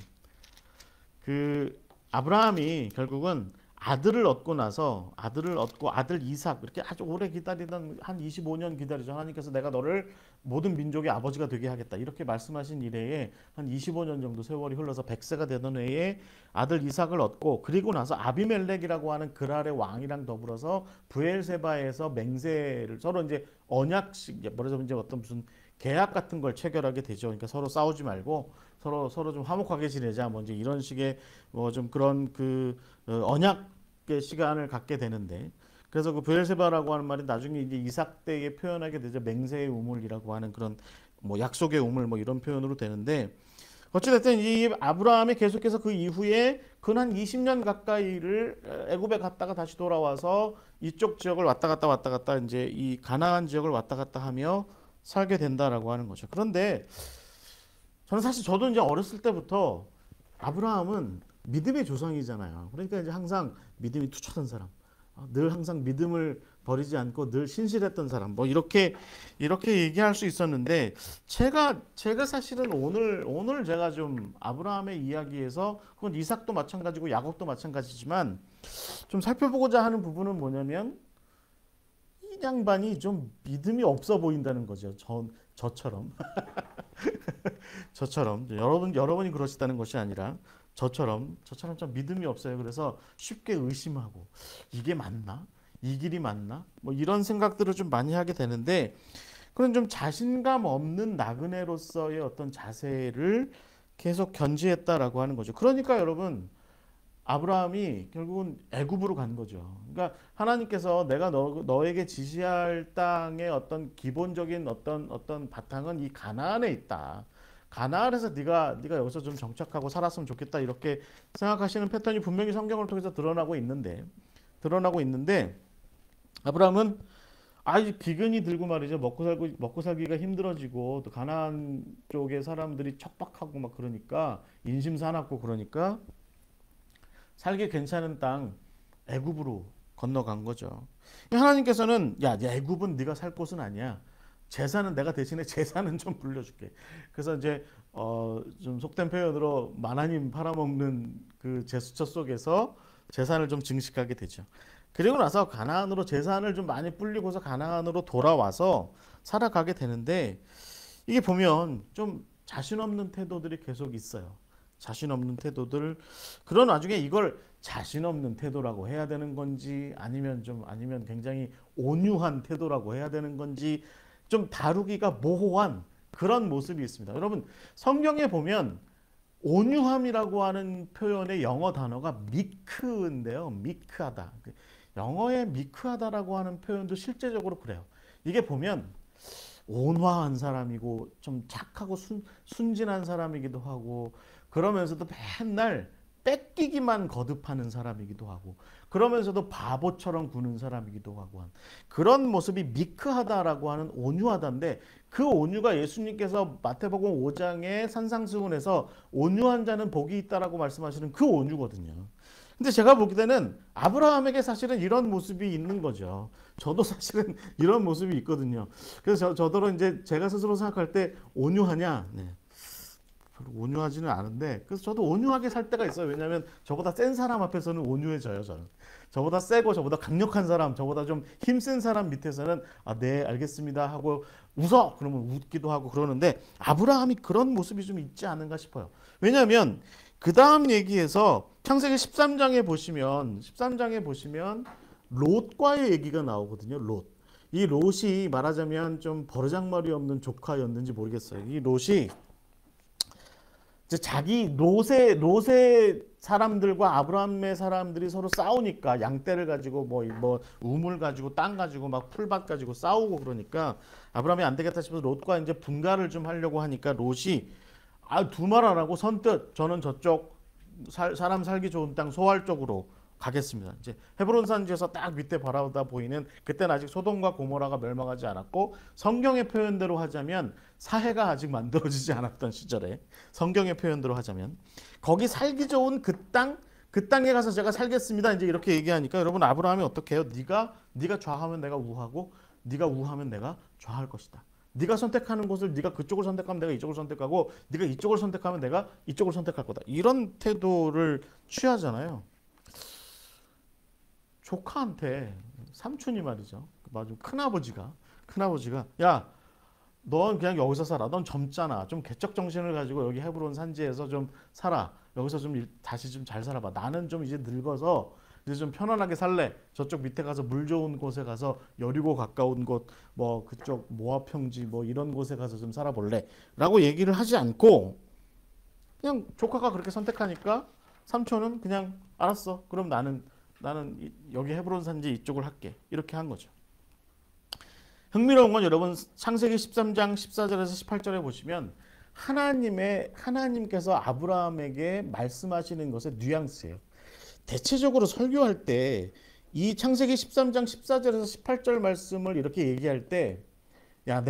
그 아브라함이 결국은 아들을 얻고 나서 아들 이삭 이렇게 아주 오래 기다리던 한 25년 기다리죠. 하나님께서 내가 너를 모든 민족의 아버지가 되게 하겠다. 이렇게 말씀하신 이래에 한 25년 정도 세월이 흘러서 100세가 되던 해에 아들 이삭을 얻고 그리고 나서 아비멜렉이라고 하는 그랄의 왕이랑 더불어서 브엘세바에서 맹세를 서로 이제 언약식 말하자면 이제 어떤 무슨 계약 같은 걸 체결하게 되죠. 그러니까 서로 싸우지 말고 서로 좀 화목하게 지내자. 뭐 이제 이런 식의 뭐 좀 그런 그 언약의 시간을 갖게 되는데 그래서 그 브엘세바라고 하는 말이 나중에 이제 이삭 때에 표현하게 되죠. 맹세의 우물이라고 하는 그런 뭐 약속의 우물 뭐 이런 표현으로 되는데 어찌됐든 이 아브라함이 계속해서 그 이후에 근 한 20년 가까이를 애굽에 갔다가 다시 돌아와서 이쪽 지역을 왔다 갔다 이제 이 가나안 지역을 왔다 갔다 하며 살게 된다라고 하는 거죠. 그런데 저는 사실 저도 이제 어렸을 때부터 아브라함은 믿음의 조상이잖아요. 그러니까 이제 항상 믿음이 투철한 사람, 늘 항상 믿음을 버리지 않고 늘 신실했던 사람, 뭐 이렇게 얘기할 수 있었는데 제가 사실은 오늘 제가 좀 아브라함의 이야기에서 그건 이삭도 마찬가지고 야곱도 마찬가지지만 좀 살펴보고자 하는 부분은 뭐냐면 이 양반이 좀 믿음이 없어 보인다는 거죠. 저처럼. 저처럼 여러분이 그러시다는 것이 아니라 저처럼 좀 믿음이 없어요. 그래서 쉽게 의심하고 이게 맞나? 이 길이 맞나? 뭐 이런 생각들을 좀 많이 하게 되는데 그런 좀 자신감 없는 나그네로서의 어떤 자세를 계속 견지했다라고 하는 거죠. 그러니까 여러분 아브라함이 결국은 애굽으로 간 거죠. 그러니까 하나님께서 내가 너에게 지시할 땅의 어떤 기본적인 어떤 바탕은 이 가나안에 있다. 가나안에서 네가 여기서 좀 정착하고 살았으면 좋겠다 이렇게 생각하시는 패턴이 분명히 성경을 통해서 드러나고 있는데 아브라함은 이 비근이 들고 말이죠. 먹고 살기가 힘들어지고 또 가나안 쪽의 사람들이 척박하고 막 그러니까 인심사납고 그러니까 살기 괜찮은 땅 애굽으로 건너간 거죠. 하나님께서는 야, 애굽은 네가 살 곳은 아니야. 제사는 내가 대신에 제사는 좀 불려줄게. 그래서 이제 좀 속된 표현으로 마나님 팔아먹는 그 제수처 속에서 제사를 좀 증식하게 되죠. 그리고 나서 가나안으로 제사를 좀 많이 불리고서 가나안으로 돌아와서 살아가게 되는데 이게 보면 좀 자신 없는 태도들이 계속 있어요. 자신 없는 태도들 그런 와중에 이걸 자신 없는 태도라고 해야 되는 건지 아니면 굉장히 온유한 태도라고 해야 되는 건지 좀 다루기가 모호한 그런 모습이 있습니다. 여러분 성경에 보면 온유함이라고 하는 표현의 영어 단어가 미크인데요. 미크하다. 영어의 미크하다라고 하는 표현도 실제적으로 그래요. 이게 보면 온화한 사람이고 좀 착하고 순진한 사람이기도 하고 그러면서도 맨날 뺏기기만 거듭하는 사람이기도 하고 그러면서도 바보처럼 구는 사람이기도 하고 한 그런 모습이 미크하다라고 하는 온유하다인데 그 온유가 예수님께서 마태복음 5장의 산상수훈에서 온유한 자는 복이 있다라고 말씀하시는 그 온유거든요. 근데 제가 보기 때는 아브라함에게 사실은 이런 모습이 있는 거죠. 저도 사실은 이런 모습이 있거든요. 그래서 저더러 이제 제가 스스로 생각할 때 온유하냐? 네. 별로 온유하지는 않은데 그래서 저도 온유하게 살 때가 있어요. 왜냐하면 저보다 센 사람 앞에서는 온유해져요. 저는 저보다 세고 저보다 강력한 사람, 저보다 좀 힘센 사람 밑에서는 네 알겠습니다 하고 웃어 그러면 웃기도 하고 그러는데 아브라함이 그런 모습이 좀 있지 않은가 싶어요. 왜냐하면 그 다음 얘기에서 창세기 13장에 보시면 롯과의 얘기가 나오거든요. 롯. 이 롯이 말하자면 좀 버르장머리 없는 조카였는지 모르겠어요. 이 롯이 이제 자기 롯의 사람들과 아브라함의 사람들이 서로 싸우니까 양떼를 가지고 뭐 우물 가지고 땅 가지고 막 풀밭 가지고 싸우고 그러니까 아브라함이 안 되겠다 싶어서 롯과 이제 분가를 좀 하려고 하니까 롯이 두 말 안 하고 선뜻 저는 저쪽 사람 살기 좋은 땅 소알 쪽으로 가겠습니다. 이제 헤브론 산지에서 딱 밑에 바라보다 보이는 그때는 아직 소돔과 고모라가 멸망하지 않았고 성경의 표현대로 하자면 사해가 아직 만들어지지 않았던 시절에 성경의 표현대로 하자면 거기 살기 좋은 그 땅에 가서 제가 살겠습니다. 이제 이렇게 얘기하니까 여러분 아브라함이 어떻게 해요? 네가 좌하면 내가 우하고 네가 우하면 내가 좌할 것이다. 네가 선택하는 곳을 네가 그쪽을 선택하면 내가 이쪽을 선택하고 네가 이쪽을 선택하면 내가 이쪽을 선택할 거다. 이런 태도를 취하잖아요. 조카한테 삼촌이 말이죠. 맞아. 큰아버지가 야, 넌 그냥 여기서 살아. 넌 젊잖아. 좀 개척 정신을 가지고 여기 헤브론 산지에서 좀 살아. 여기서 좀 다시 좀 잘 살아봐. 나는 좀 이제 늙어서 이제 좀 편안하게 살래. 저쪽 밑에 가서 물 좋은 곳에 가서 여리고 가까운 곳, 뭐 그쪽 모압 평지 뭐 이런 곳에 가서 좀 살아볼래.라고 얘기를 하지 않고 그냥 조카가 그렇게 선택하니까 삼촌은 그냥 알았어. 그럼 나는 여기 헤브론 산지 이쪽을 할게. 이렇게 한 거죠. 흥미로운 건 여러분 창세기 13장 14절에서 18절에 보시면 하나님께서 아브라함에게 말씀하시는 것의 뉘앙스예요. 대체적으로 설교할 때 이 창세기 13장 14절에서 18절 말씀을 이렇게 얘기할 때, 야,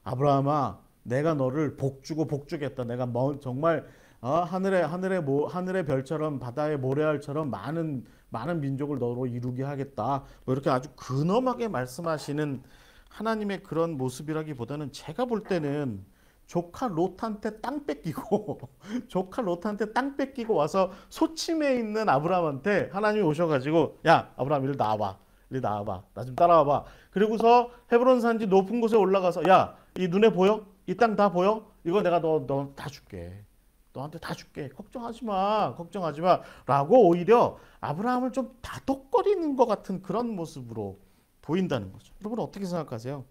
아브라함아, 내가 너를 복주고 복주겠다. 내가 정말 하늘의 별처럼 바다의 모래알처럼 많은 민족을 너로 이루게 하겠다. 뭐 이렇게 아주 근엄하게 말씀하시는 하나님의 그런 모습이라기보다는 제가 볼 때는 조카 롯한테 땅 뺏기고 조카 롯한테 땅 뺏기고 와서 소침에 있는 아브라함한테 하나님이 오셔가지고, 야, 아브라함 이리 나와봐. 나 좀 따라와봐. 그리고서 헤브론 산지 높은 곳에 올라가서, 야, 이 눈에 보여? 이 땅 다 보여? 이거 내가 너 다 줄게. 너한테 다 줄게. 걱정하지 마. 라고 오히려 아브라함을 좀 다독거리는 것 같은 그런 모습으로 보인다는 거죠. 여러분 어떻게 생각하세요?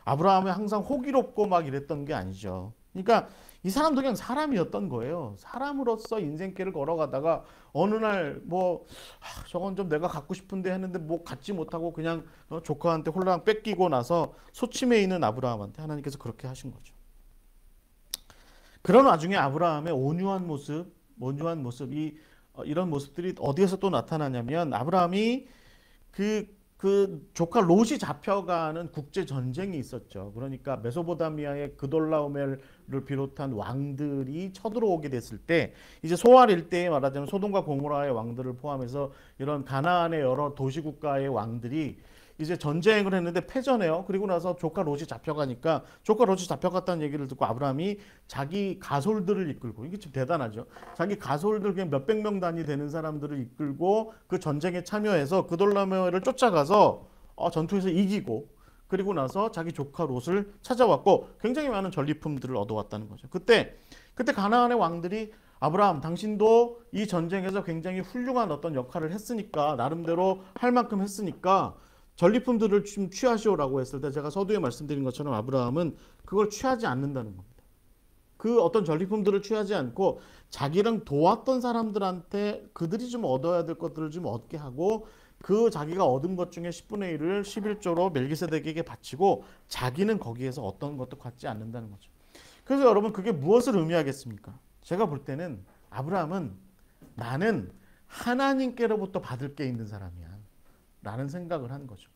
아브라함이 항상 호기롭고 막 이랬던 게 아니죠. 그러니까 이 사람도 그냥 사람이었던 거예요. 사람으로서 인생길을 걸어가다가 어느 날 저건 좀 내가 갖고 싶은데 했는데 갖지 못하고 그냥 조카한테 홀랑 뺏기고 나서 소침해 있는 아브라함한테 하나님께서 그렇게 하신 거죠. 그런 와중에 아브라함의 온유한 모습, 이런 모습들이 어디에서 또 나타나냐면, 아브라함이 그 조카 롯이 잡혀가는 국제 전쟁이 있었죠. 그러니까 메소포타미아의 그돌라오멜을 비롯한 왕들이 쳐들어오게 됐을 때, 이제 소알 일대에 말하자면 소돔과 고모라의 왕들을 포함해서 이런 가나안의 여러 도시국가의 왕들이 이제 전쟁을 했는데 패전해요. 그리고 나서 조카 롯이 잡혀가니까, 조카 롯이 잡혀갔다는 얘기를 듣고 아브라함이 자기 가솔들을 이끌고, 이게 좀 대단하죠. 자기 가솔들 그냥 몇백 명 단위 되는 사람들을 이끌고 그 전쟁에 참여해서 그돌라오멜을 쫓아가서 전투에서 이기고, 그리고 나서 자기 조카 롯을 찾아왔고 굉장히 많은 전리품들을 얻어왔다는 거죠. 그때 가나안의 왕들이, 아브라함, 당신도 이 전쟁에서 굉장히 훌륭한 어떤 역할을 했으니까, 나름대로 할 만큼 했으니까 전리품들을 좀 취하시오라고 했을 때, 제가 서두에 말씀드린 것처럼 아브라함은 그걸 취하지 않는다는 겁니다. 그 어떤 전리품들을 취하지 않고 자기랑 도왔던 사람들한테 그들이 좀 얻어야 될 것들을 좀 얻게 하고, 그 자기가 얻은 것 중에 10분의 1을 11조로 멜기세덱에게 바치고 자기는 거기에서 어떤 것도 갖지 않는다는 거죠. 그래서 여러분, 그게 무엇을 의미하겠습니까? 제가 볼 때는 아브라함은, 나는 하나님께로부터 받을 게 있는 사람이야 라는 생각을 한 거죠.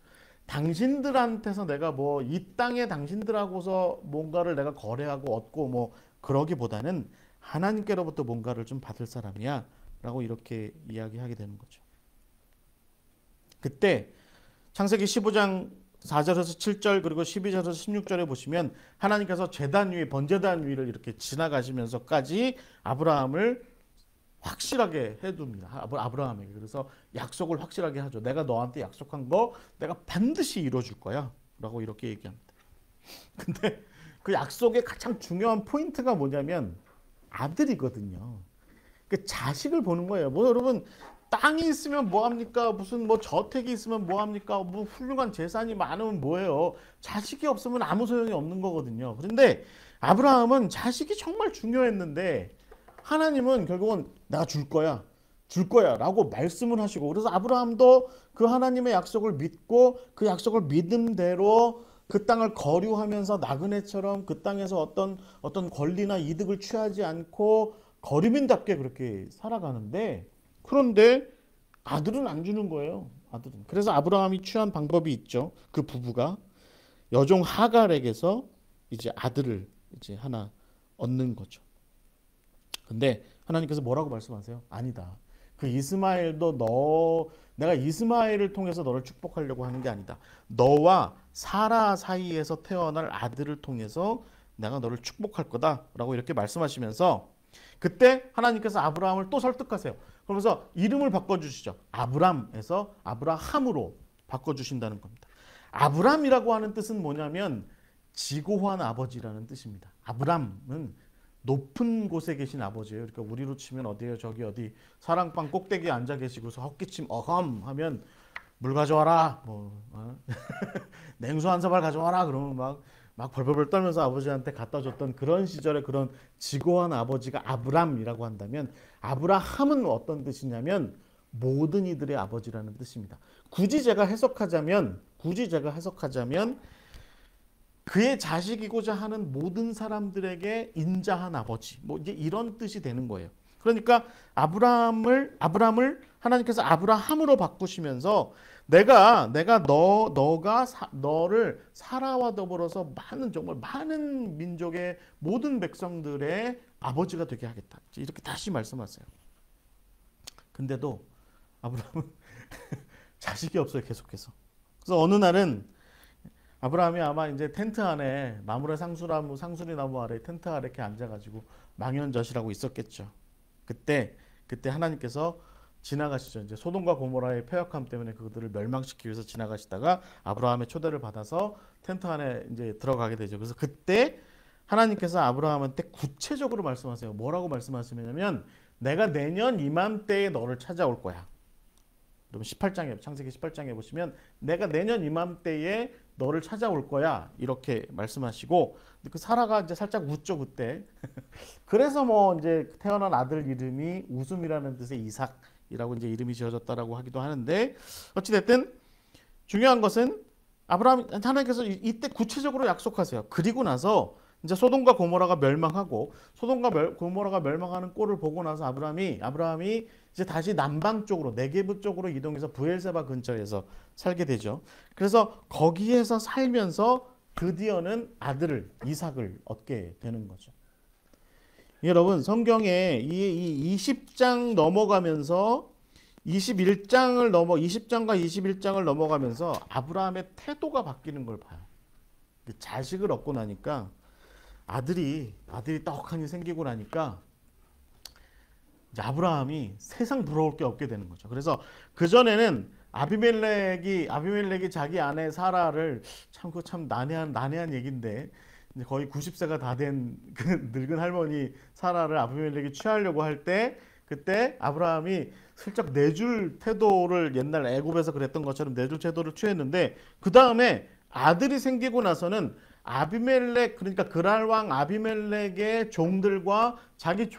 당신들한테서 내가 이 땅에 당신들하고서 뭔가를 내가 거래하고 얻고 그러기보다는 하나님께로부터 뭔가를 좀 받을 사람이야 라고 이렇게 이야기하게 되는 거죠. 그때 창세기 15장 4절에서 7절 그리고 12절에서 16절에 보시면 하나님께서 번제단 위를 이렇게 지나가시면서까지 아브라함을 확실하게 해둡니다. 아브라함에게. 그래서 약속을 확실하게 하죠. 내가 너한테 약속한 거 내가 반드시 이뤄줄 거야 라고 이렇게 얘기합니다. 근데 그 약속의 가장 중요한 포인트가 뭐냐면 아들이거든요. 그 자식을 보는 거예요. 여러분, 땅이 있으면 뭐합니까? 무슨 저택이 있으면 뭐합니까? 훌륭한 재산이 많으면 뭐예요? 자식이 없으면 아무 소용이 없는 거거든요. 그런데 아브라함은 자식이 정말 중요했는데, 하나님은 결국은 내가 줄 거야 라고 말씀을 하시고, 그래서 아브라함도 그 하나님의 약속을 믿고 그 약속을 믿음대로 그 땅을 거류하면서 나그네처럼 그 땅에서 어떤 권리나 이득을 취하지 않고 거류민답게 그렇게 살아가는데, 그런데 아들은 안 주는 거예요. 아들은. 그래서 아브라함이 취한 방법이 있죠. 그 부부가 여종 하갈에게서 이제 아들을 이제 하나 얻는 거죠. 근데 하나님께서 뭐라고 말씀하세요? 아니다. 그 이스마엘도 내가 이스마엘을 통해서 너를 축복하려고 하는 게 아니다. 너와 사라 사이에서 태어날 아들을 통해서 내가 너를 축복할 거다라고 이렇게 말씀하시면서, 그때 하나님께서 아브라함을 또 설득하세요. 그러면서 이름을 바꿔주시죠. 아브람에서 아브라함으로 바꿔주신다는 겁니다. 아브람이라고 하는 뜻은 뭐냐면 지고한 아버지라는 뜻입니다. 아브람은 높은 곳에 계신 아버지예요. 그러니까 우리로 치면 어디예요? 저기 어디 사랑방 꼭대기에 앉아 계시고서 헛기침 어험 하면 물 가져와라, 냉수 한 사발 가져와라, 그러면 막 벌벌벌 떨면서 아버지한테 갖다 줬던 그런 시절의 그런 지고한 아버지가 아브람이라고 한다면, 아브라함은 어떤 뜻이냐면 모든 이들의 아버지라는 뜻입니다. 굳이 제가 해석하자면 그의 자식이고자 하는 모든 사람들에게 인자한 아버지. 뭐 이제 이런 뜻이 되는 거예요. 그러니까 아브람을 하나님께서 아브라함으로 바꾸시면서 너를 사라와 더불어서 정말 많은 민족의 모든 백성들의 아버지가 되게 하겠다. 이렇게 다시 말씀하세요. 근데도 아브라함은 자식이 없어요, 계속해서. 그래서 어느 날은 아브라함이 아마 이제 텐트 안에 나무래 상수리 나무 아래 텐트 아래 이렇게 앉아가지고 망연자실하고 있었겠죠. 그때 하나님께서 지나가시죠. 이제 소돔과 고모라의 패역함 때문에 그들을 멸망시키기 위해서 지나가시다가 아브라함의 초대를 받아서 텐트 안에 이제 들어가게 되죠. 그래서 그때 하나님께서 아브라함한테 구체적으로 말씀하세요. 뭐라고 말씀하시냐면 내가 내년 이맘때에 너를 찾아올 거야. 여러분 창세기 18장에 보시면 내가 내년 이맘때에 너를 찾아올 거야 이렇게 말씀하시고 그 사라가 이제 살짝 웃죠 그때. 그래서 뭐 이제 태어난 아들 이름이 웃음이라는 뜻의 이삭이라고 이제 이름이 지어졌다라고 하기도 하는데 어찌 됐든 중요한 것은 하나님께서 이때 구체적으로 약속하세요. 그리고 나서 이제 소돔과 고모라가 멸망하고 고모라가 멸망하는 꼴을 보고 나서 아브라함이 이제 다시 남방 쪽으로 네게브 쪽으로 이동해서 브엘세바 근처에서 살게 되죠. 그래서 거기에서 살면서 드디어는 아들을 이삭을 얻게 되는 거죠. 여러분 성경에 이 20장 넘어가면서 20장과 21장을 넘어가면서 아브라함의 태도가 바뀌는 걸 봐요. 자식을 얻고 나니까 아들이 떡하니 생기고 나니까 이제 아브라함이 세상 부러울 게 없게 되는 거죠. 그래서 그 전에는 아비멜렉이 자기 아내 사라를 참 난해한 얘기인데 거의 90세가 다 된 그 늙은 할머니 사라를 아비멜렉이 취하려고 할 때 그때 아브라함이 슬쩍 내줄 태도를 옛날 애굽에서 그랬던 것처럼 내줄 태도를 취했는데 그 다음에 아들이 생기고 나서는 그러니까 그랄 왕 아비멜렉의 종들과 자기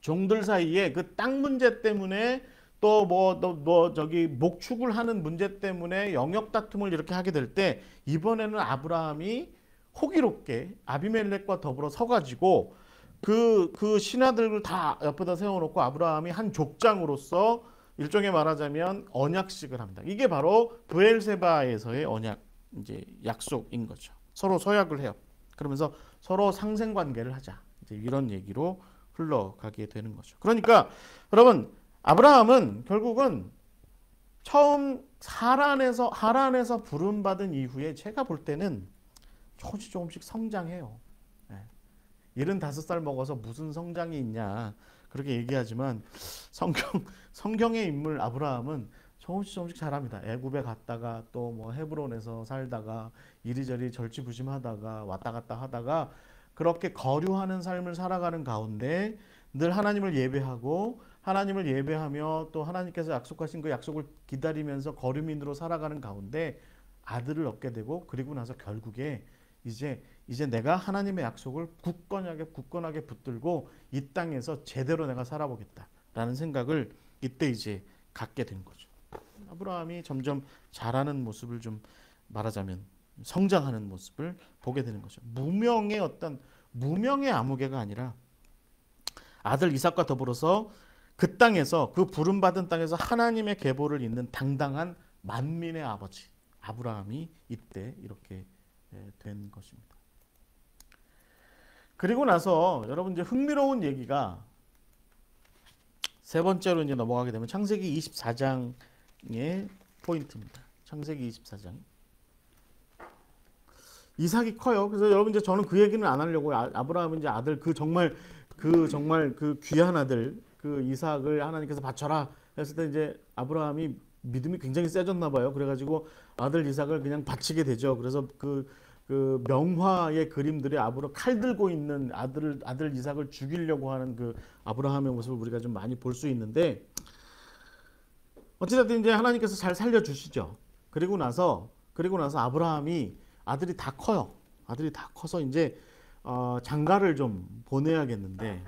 종들 사이에 그 땅 문제 때문에 또 저기 목축을 하는 문제 때문에 영역 다툼을 이렇게 하게 될 때 이번에는 아브라함이 호기롭게 아비멜렉과 더불어 서가지고 그 신하들을 다 옆에다 세워놓고 아브라함이 한 족장으로서 일종의 말하자면 언약식을 합니다. 이게 바로 브엘세바에서의 이제 약속인 거죠. 서로 서약을 해요. 그러면서 서로 상생관계를 하자. 이제 이런 얘기로 흘러가게 되는 거죠. 그러니까 여러분 아브라함은 결국은 처음 하란에서 부름받은 이후에 제가 볼 때는 조금씩 성장해요. 75살 먹어서 무슨 성장이 있냐 그렇게 얘기하지만 성경의 인물 아브라함은 조금씩 잘합니다. 애굽에 갔다가 또 뭐 헤브론에서 살다가 이리저리 절치부심하다가 왔다 갔다 하다가 그렇게 거류하는 삶을 살아가는 가운데 늘 하나님을 예배하며 또 하나님께서 약속하신 그 약속을 기다리면서 거류민으로 살아가는 가운데 아들을 얻게 되고 그리고 나서 결국에 이제 내가 하나님의 약속을 굳건하게 붙들고 이 땅에서 제대로 내가 살아보겠다라는 생각을 이때 이제 갖게 된 거죠. 아브라함이 점점 자라는 모습을 좀 말하자면 성장하는 모습을 보게 되는 거죠. 무명의 아무개가 아니라 아들 이삭과 더불어서 그 땅에서 그 부름받은 땅에서 하나님의 계보를 잇는 당당한 만민의 아버지 아브라함이 이때 이렇게 된 것입니다. 그리고 나서 여러분 이제 흥미로운 얘기가 세 번째로 이제 넘어가게 되면 창세기 24장의 포인트입니다. 창세기 24장. 이삭이 커요. 그래서 여러분 이제 저는 그 얘기는 안 하려고 아브라함은 이제 아들 정말 그 귀한 아들 그 이삭을 하나님께서 바쳐라 했을 때 이제 아브라함이 믿음이 굉장히 세졌나 봐요. 그래가지고 아들 이삭을 그냥 바치게 되죠. 그래서 그 명화의 그림들이 칼 들고 있는 아들 이삭을 죽이려고 하는 그 아브라함의 모습을 우리가 좀 많이 볼 수 있는데 어찌됐든 이제 하나님께서 잘 살려주시죠. 그리고 나서 아브라함이 아들이 다 커요. 아들이 다 커서 이제 장가를 좀 보내야겠는데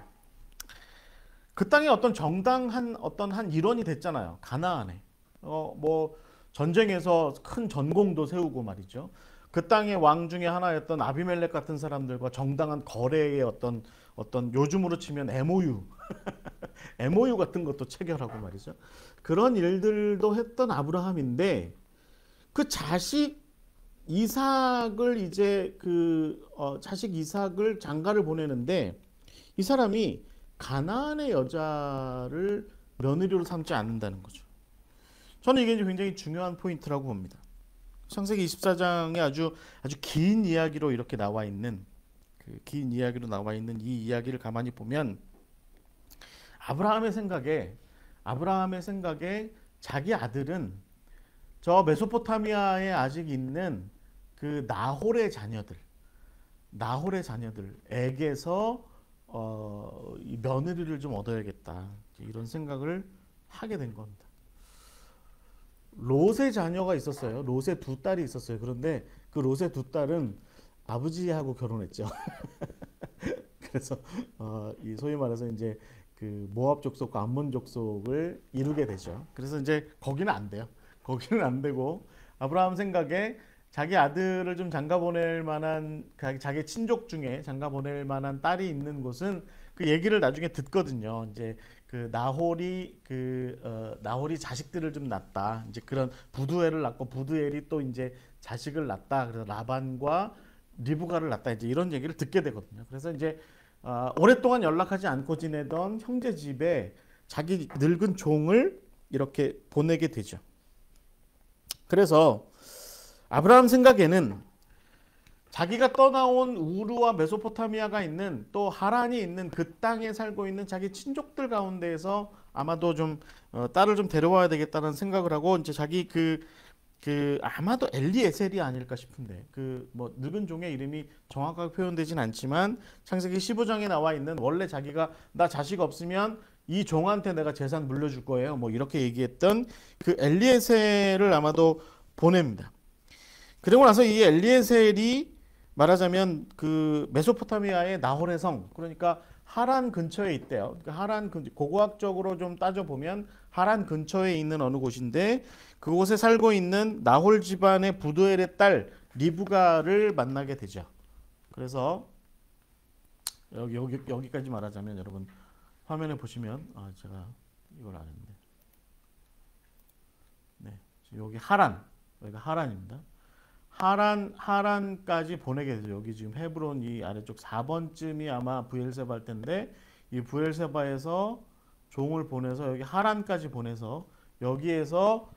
그 땅에 어떤 정당한 한 일원이 됐잖아요. 가나안에 뭐 전쟁에서 큰 전공도 세우고 말이죠. 그 땅의 왕 중에 하나였던 아비멜렉 같은 사람들과 정당한 거래의 어떤 요즘으로 치면 MOU 같은 것도 체결하고 말이죠. 그런 일들도 했던 아브라함인데 그 자식 이삭을 이제 자식 이삭을 장가를 보내는데 이 사람이 가나안의 여자를 며느리로 삼지 않는다는 거죠. 저는 이게 굉장히 중요한 포인트라고 봅니다. 창세기 24장에 아주 긴 이야기로 이렇게 나와 있는 긴 이야기로 나와 있는 이 이야기를 가만히 보면 아브라함의 생각에 자기 아들은 저 메소포타미아에 아직 있는 그 나홀의 자녀들에게서 이 며느리를 좀 얻어야겠다 이런 생각을 하게 된 겁니다. 롯의 자녀가 있었어요. 롯의 두 딸이 있었어요. 그런데 그 롯의 두 딸은 아버지하고 결혼했죠. 그래서 이 소위 말해서 이제 그 모압 족속과 암몬 족속을 이루게 되죠. 그래서 이제 거기는 안 돼요. 거기는 안 되고 아브라함 생각에 자기 아들을 좀 장가 보낼 만한 자기 친족 중에 장가 보낼 만한 딸이 있는 곳은 그 얘기를 나중에 듣거든요. 이제 그 나홀이 자식들을 좀 낳았다. 이제 그런 부두엘을 낳고 부두엘이 또 이제 자식을 낳았다. 그래서 라반과 리브가를 낳았다. 이제 이런 얘기를 듣게 되거든요. 그래서 이제 오랫동안 연락하지 않고 지내던 형제 집에 자기 늙은 종을 이렇게 보내게 되죠. 그래서 아브라함 생각에는 자기가 떠나온 우르와 메소포타미아가 있는 또 하란이 있는 그 땅에 살고 있는 자기 친족들 가운데에서 아마도 좀 딸을 좀 데려와야 되겠다는 생각을 하고 이제 자기 아마도 엘리에셀이 아닐까 싶은데 그 뭐 늙은 종의 이름이 정확하게 표현되진 않지만 창세기 15장에 나와 있는 원래 자기가 나 자식 없으면 이 종한테 내가 재산 물려줄 거예요. 뭐 이렇게 얘기했던 그 엘리에셀을 아마도 보냅니다. 그리고 나서 이 엘리에셀이 말하자면 그 메소포타미아의 나홀의 성, 그러니까 하란 근처에 있대요. 그러니까 고고학적으로 좀 따져보면 하란 근처에 있는 어느 곳인데 그곳에 살고 있는 나홀 집안의 부두엘의 딸 리브가를 만나게 되죠. 그래서 여기까지 말하자면 여러분 화면에 보시면 제가 이걸 안 했는데 네, 여기 여기가 하란입니다. 하란까지 보내게 되죠. 여기 지금 헤브론 이 아래쪽 4번쯤이 아마 브엘세바 할 텐데 이 브엘세바에서 종을 보내서 여기 하란까지 보내서 여기에서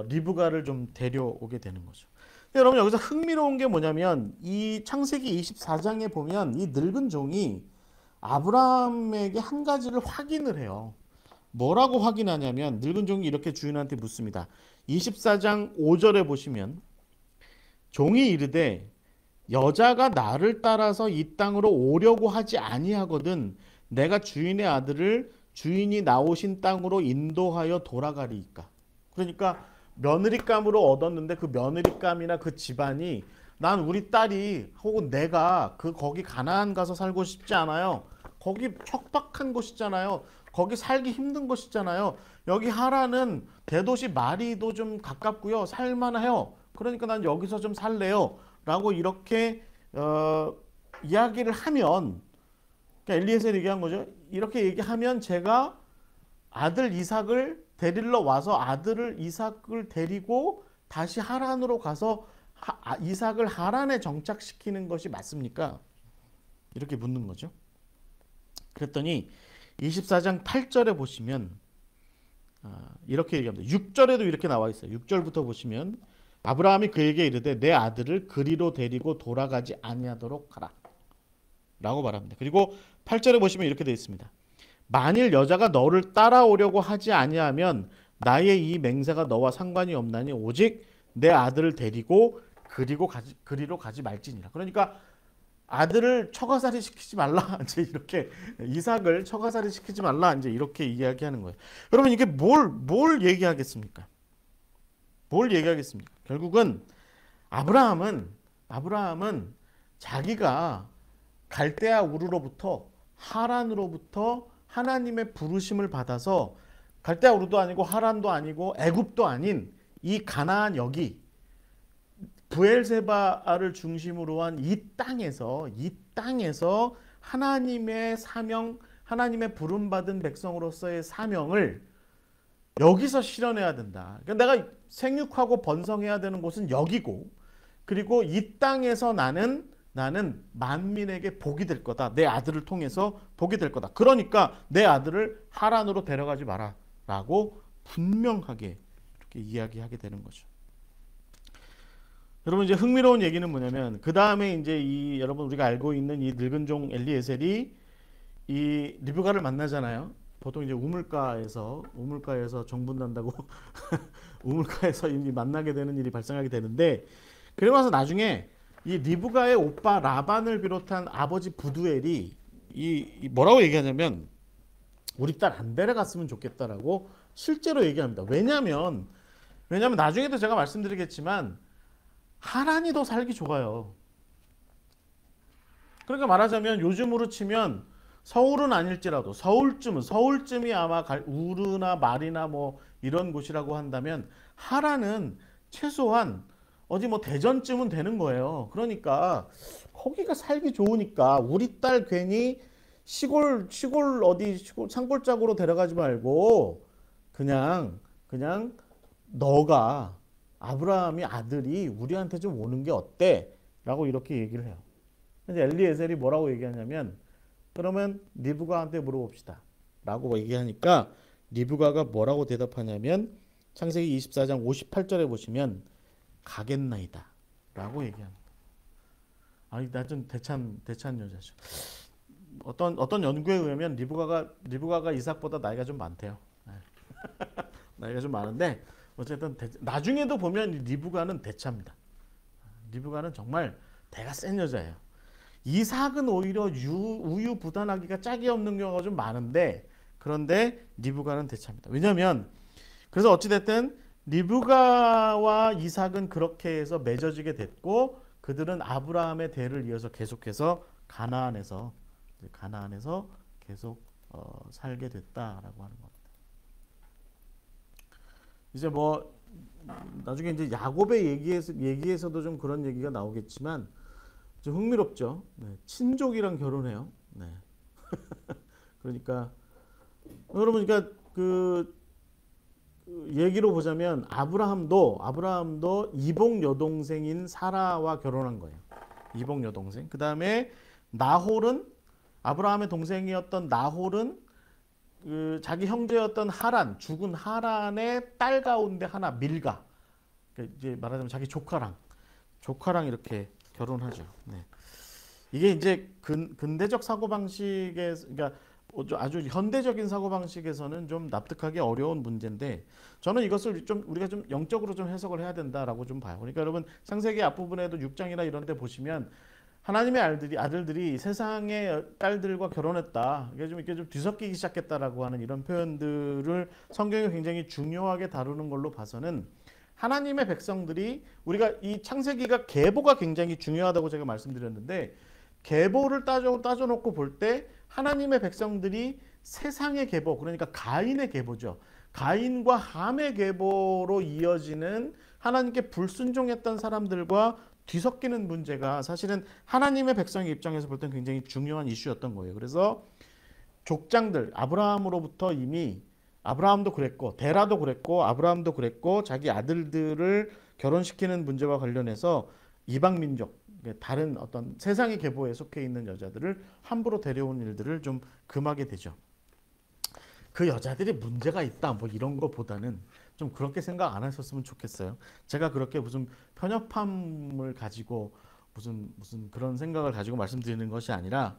리브가를 좀 데려오게 되는 거죠. 여러분 여기서 흥미로운 게 뭐냐면 이 창세기 24장에 보면 이 늙은 종이 아브라함에게 한 가지를 확인을 해요. 뭐라고 확인하냐면 늙은 종이 이렇게 주인한테 묻습니다. 24장 5절에 보시면 종이 이르되 여자가 나를 따라서 이 땅으로 오려고 하지 아니하거든 내가 주인의 아들을 주인이 나오신 땅으로 인도하여 돌아가리이까. 그러니까 며느리감으로 얻었는데 그 며느리감이나 그 집안이 난 우리 딸이 혹은 내가 거기 가나안 가서 살고 싶지 않아요. 거기 척박한 곳이잖아요. 거기 살기 힘든 곳이잖아요. 여기 하란은 대도시 마리도 좀 가깝고요. 살만해요. 그러니까 난 여기서 좀 살래요. 라고 이렇게 이야기를 하면 그러니까 엘리에셀이 얘기한 거죠. 이렇게 얘기하면 제가 아들 이삭을 데리러 와서 아들을 이삭을 데리고 다시 하란으로 가서 이삭을 하란에 정착시키는 것이 맞습니까? 이렇게 묻는 거죠. 그랬더니 24장 8절에 보시면 이렇게 얘기합니다. 6절에도 이렇게 나와 있어요. 6절부터 보시면 아브라함이 그에게 이르되 내 아들을 그리로 데리고 돌아가지 아니하도록 하라 라고 말합니다. 그리고 8절에 보시면 이렇게 되어 있습니다. 만일 여자가 너를 따라오려고 하지 아니하면 나의 이 맹세가 너와 상관이 없나니 오직 내 아들을 데리고 그리로 가지 말지니라. 그러니까 아들을 처가살이 시키지 말라. 이제 이렇게 이삭을 처가살이 시키지 말라. 이제 이렇게 이야기하는 거예요. 여러분 이게 뭘 얘기하겠습니까? 뭘 얘기하겠습니까? 결국은 아브라함은 자기가 갈대아 우르로부터 하란으로부터 하나님의 부르심을 받아서 갈대아 우르도 아니고 하란도 아니고 애굽도 아닌 이 가나안 여기 브엘세바를 중심으로 한 이 땅에서 하나님의 사명, 하나님의 부름받은 백성으로서의 사명을 여기서 실현해야 된다. 그러니까 내가 생육하고 번성해야 되는 곳은 여기고, 그리고 이 땅에서 나는 만민에게 복이 될 거다. 내 아들을 통해서 복이 될 거다. 그러니까 내 아들을 하란으로 데려가지 마라 라고 분명하게 이렇게 이야기하게 되는 거죠. 여러분, 이제 흥미로운 얘기는 뭐냐면, 그 다음에 이제 여러분 우리가 알고 있는 이 늙은 종 엘리에셀이 이 리브가를 만나잖아요. 보통 이제 우물가에서 정분난다고 우물가에서 이미 만나게 되는 일이 발생하게 되는데, 그리고 나서 나중에 이 리브가의 오빠 라반을 비롯한 아버지 부두엘이 이 뭐라고 얘기하냐면, 우리 딸 안 데려갔으면 좋겠다라고 실제로 얘기합니다. 왜냐하면 나중에도 제가 말씀드리겠지만 하란이 더 살기 좋아요. 그러니까 말하자면 요즘으로 치면 서울은 아닐지라도 서울쯤이 아마 우르나 말이나 뭐 이런 곳이라고 한다면, 하란은 최소한 어디 뭐 대전쯤은 되는 거예요. 그러니까 거기가 살기 좋으니까 우리 딸 괜히 시골 산골짜기로 데려가지 말고 그냥 너가 아브라함이 아들이 우리한테 좀 오는 게 어때? 라고 이렇게 얘기를 해요. 근데 엘리에셀이 뭐라고 얘기하냐면, 그러면 리브가한테 물어봅시다 라고 얘기하니까, 리브가가 뭐라고 대답하냐면 창세기 24장 58절에 보시면 가겠나이다 라고 얘기합니다. 아니, 나 좀 대찬 여자죠. 어떤 연구에 의하면 리브가가 이삭보다 나이가 좀 많대요. 나이가 좀 많은데 어쨌든 나중에도 보면 리브가는 대차입니다. 리브가는 정말 대가 센 여자예요. 이삭은 오히려 우유부단하기가 짝이 없는 경우가 좀 많은데, 그런데 리브가는 대차입니다. 왜냐하면 그래서 어찌됐든 리브가와 이삭은 그렇게 해서 맺어지게 됐고, 그들은 아브라함의 대를 이어서 계속해서 가나안에서 계속 살게 됐다라고 하는 겁니다. 이제 뭐 나중에 이제 야곱의 얘기에서도 좀 그런 얘기가 나오겠지만 좀 흥미롭죠. 네, 친족이랑 결혼해요. 네. 그러니까 여러분, 그러니까 그 얘기로 보자면 아브라함도 이복 여동생인 사라와 결혼한 거예요. 이복 여동생. 그 다음에 아브라함의 동생이었던 나홀은 그 자기 형제였던 죽은 하란의 딸 가운데 하나, 밀가. 그러니까 이제 말하자면 자기 조카랑 이렇게 결혼하죠. 네. 이게 이제 근대적 사고 방식에, 그러니까 아주 현대적인 사고 방식에서는 좀 납득하기 어려운 문제인데, 저는 이것을 좀 우리가 좀 영적으로 좀 해석을 해야 된다라고 좀 봐요. 그러니까 여러분, 창세기 앞부분에도 6장이나 이런 데 보시면 하나님의 아들들이 세상의 딸들과 결혼했다, 이게 좀 뒤섞이기 시작했다라고 하는 이런 표현들을 성경이 굉장히 중요하게 다루는 걸로 봐서는, 하나님의 백성들이, 우리가 이 창세기가 계보가 굉장히 중요하다고 제가 말씀드렸는데, 계보를 따져놓고 볼 때 하나님의 백성들이 세상의 계보, 그러니까 가인의 계보죠. 가인과 함의 계보로 이어지는 하나님께 불순종했던 사람들과 뒤섞이는 문제가 사실은 하나님의 백성의 입장에서 볼 땐 굉장히 중요한 이슈였던 거예요. 그래서 족장들, 아브라함으로부터 이미, 아브라함도 그랬고 데라도 그랬고 아브라함도 그랬고, 자기 아들들을 결혼시키는 문제와 관련해서 이방 민족, 다른 어떤 세상의 계보에 속해 있는 여자들을 함부로 데려온 일들을 좀 금하게 되죠. 그 여자들이 문제가 있다 뭐 이런 거보다는 좀 그렇게 생각 안 하셨으면 좋겠어요. 제가 그렇게 무슨 편협함을 가지고 무슨 그런 생각을 가지고 말씀드리는 것이 아니라,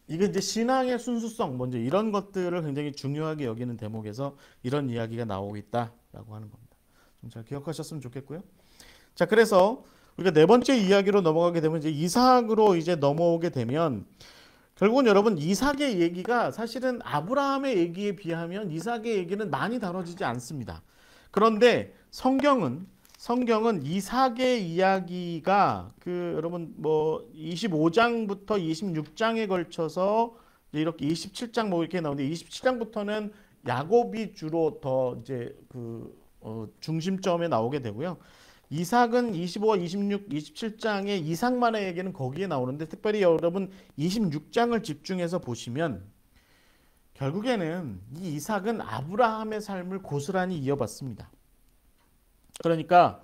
이게 이제 신앙의 순수성, 먼저 이런 것들을 굉장히 중요하게 여기는 대목에서 이런 이야기가 나오고 있다라고 하는 겁니다. 좀 잘 기억하셨으면 좋겠고요. 자, 그래서 우리가 네 번째 이야기로 넘어가게 되면, 이제 이삭으로 이제 넘어오게 되면, 결국은 여러분, 이삭의 얘기가 사실은 아브라함의 얘기에 비하면 이삭의 얘기는 많이 다뤄지지 않습니다. 그런데 성경은 이삭의 이야기가 여러분 뭐 25장부터 26장에 걸쳐서 이렇게 27장 뭐 이렇게 나오는데, 27장부터는 야곱이 주로 더 이제 중심점에 나오게 되고요. 이삭은 25와 26, 27장의 이삭만의 얘기는 거기에 나오는데 특별히 여러분 26장을 집중해서 보시면 결국에는 이 이삭은 아브라함의 삶을 고스란히 이어받습니다. 그러니까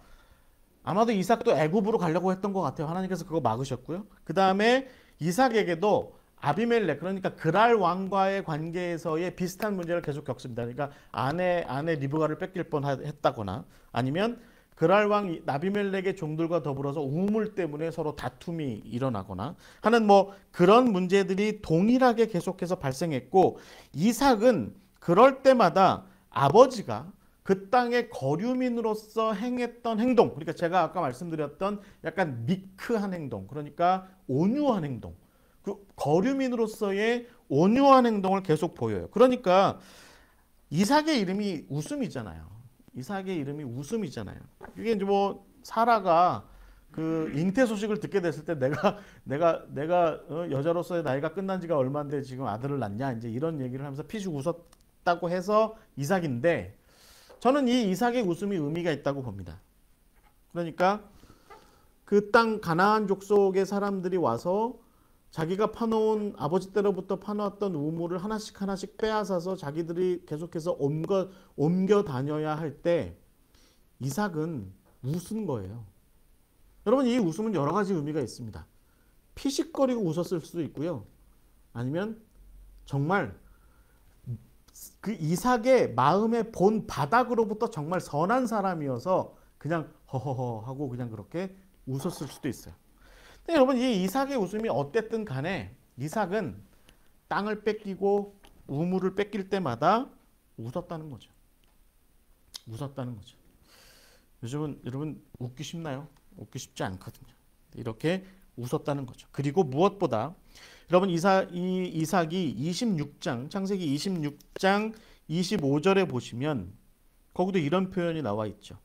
아마도 이삭도 애굽으로 가려고 했던 것 같아요. 하나님께서 그거 막으셨고요. 그 다음에 이삭에게도 아비멜렉 그러니까 그랄 왕과의 관계에서의 비슷한 문제를 계속 겪습니다. 그러니까 아내 리브가를 뺏길 뻔했다거나 아니면 그랄 왕 아비멜렉의 종들과 더불어서 우물 때문에 서로 다툼이 일어나거나 하는 뭐 그런 문제들이 동일하게 계속해서 발생했고 이삭은 그럴 때마다 아버지가 그 땅의 거류민으로서 행했던 행동 그러니까 제가 아까 말씀드렸던 약간 미크한 행동 그러니까 온유한 행동 그 거류민으로서의 온유한 행동을 계속 보여요. 그러니까 이삭의 이름이 웃음이잖아요. 이삭의 이름이 웃음이잖아요. 이게 이제 뭐 사라가 그 잉태 소식을 듣게 됐을 때 내가 여자로서의 나이가 끝난 지가 얼마인데 지금 아들을 낳냐 이제 이런 얘기를 하면서 피식 웃었다고 해서 이삭인데 저는 이 이삭의 웃음이 의미가 있다고 봅니다. 그러니까 그 땅 가나안 족속의 사람들이 와서 자기가 파놓은 아버지 때로부터 파놓았던 우물을 하나씩 빼앗아서 자기들이 계속해서 옮겨 다녀야 할 때 이삭은 웃은 거예요. 여러분 이 웃음은 여러 가지 의미가 있습니다. 피식거리고 웃었을 수도 있고요. 아니면 정말 그 이삭의 마음의 본 바닥으로부터 정말 선한 사람이어서 그냥 허허허 하고 그냥 그렇게 웃었을 수도 있어요. 근데 여러분 이 이삭의 웃음이 어땠든 간에 이삭은 땅을 뺏기고 우물을 뺏길 때마다 웃었다는 거죠. 웃었다는 거죠. 요즘은 여러분 웃기 쉽나요? 웃기 쉽지 않거든요. 이렇게 웃었다는 거죠. 그리고 무엇보다 여러분 이삭이 26장 창세기 26장 25절에 보시면 거기도 이런 표현이 나와 있죠.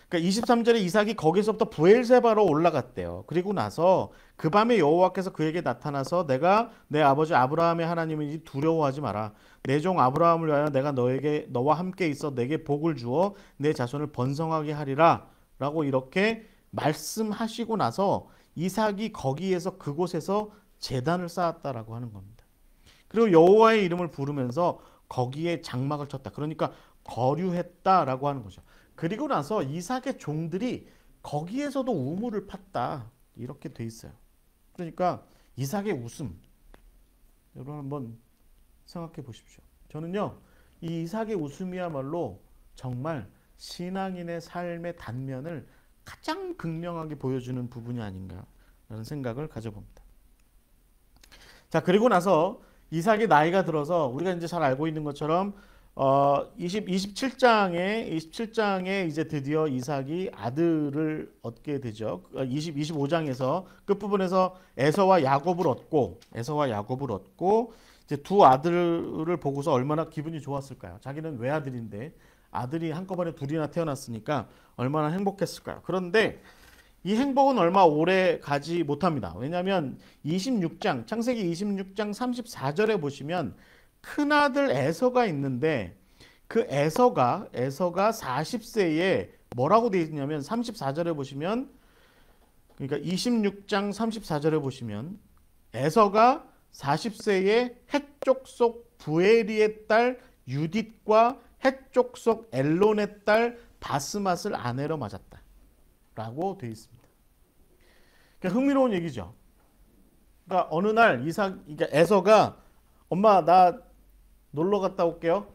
그러니까 23절에 이삭이 거기서부터 브엘세바로 올라갔대요. 그리고 나서 그 밤에 여호와께서 그에게 나타나서 내가 내 아버지 아브라함의 하나님이니 두려워하지 마라. 내 종 아브라함을 위하여 내가 너와 함께 있어 내게 복을 주어 내 자손을 번성하게 하리라 라고 이렇게 말씀하시고 나서 이삭이 거기에서 그곳에서 제단을 쌓았다라고 하는 겁니다. 그리고 여호와의 이름을 부르면서 거기에 장막을 쳤다. 그러니까 거류했다라고 하는 거죠. 그리고 나서 이삭의 종들이 거기에서도 우물을 팠다. 이렇게 돼 있어요. 그러니까 이삭의 웃음. 여러분 한번 생각해 보십시오. 저는요. 이 이삭의 웃음이야말로 정말 신앙인의 삶의 단면을 가장 극명하게 보여주는 부분이 아닌가라는 생각을 가져봅니다. 자, 그리고 나서 이삭이 나이가 들어서 우리가 이제 잘 알고 있는 것처럼 27장에 이제 드디어 이삭이 아들을 얻게 되죠. 25장에서 끝부분에서 에서와 야곱을 얻고 이제 두 아들을 보고서 얼마나 기분이 좋았을까요? 자기는 외아들인데 아들이 한꺼번에 둘이나 태어났으니까 얼마나 행복했을까요? 그런데 이 행복은 얼마 오래 가지 못합니다. 왜냐하면 창세기 26장 34절에 보시면 큰아들 에서가 있는데 그 에서가 40세에 뭐라고 되어 있냐면 34절에 보시면 그러니까 26장 34절에 보시면 에서가 40세에 헷족속 부에리의 딸 유딧과 헷족속 엘론의 딸 바스맛을 아내로 맞았다 라고 되어 있습니다. 그러니까 흥미로운 얘기죠. 그러니까 어느 날 그러니까 에서가 엄마 나 놀러 갔다 올게요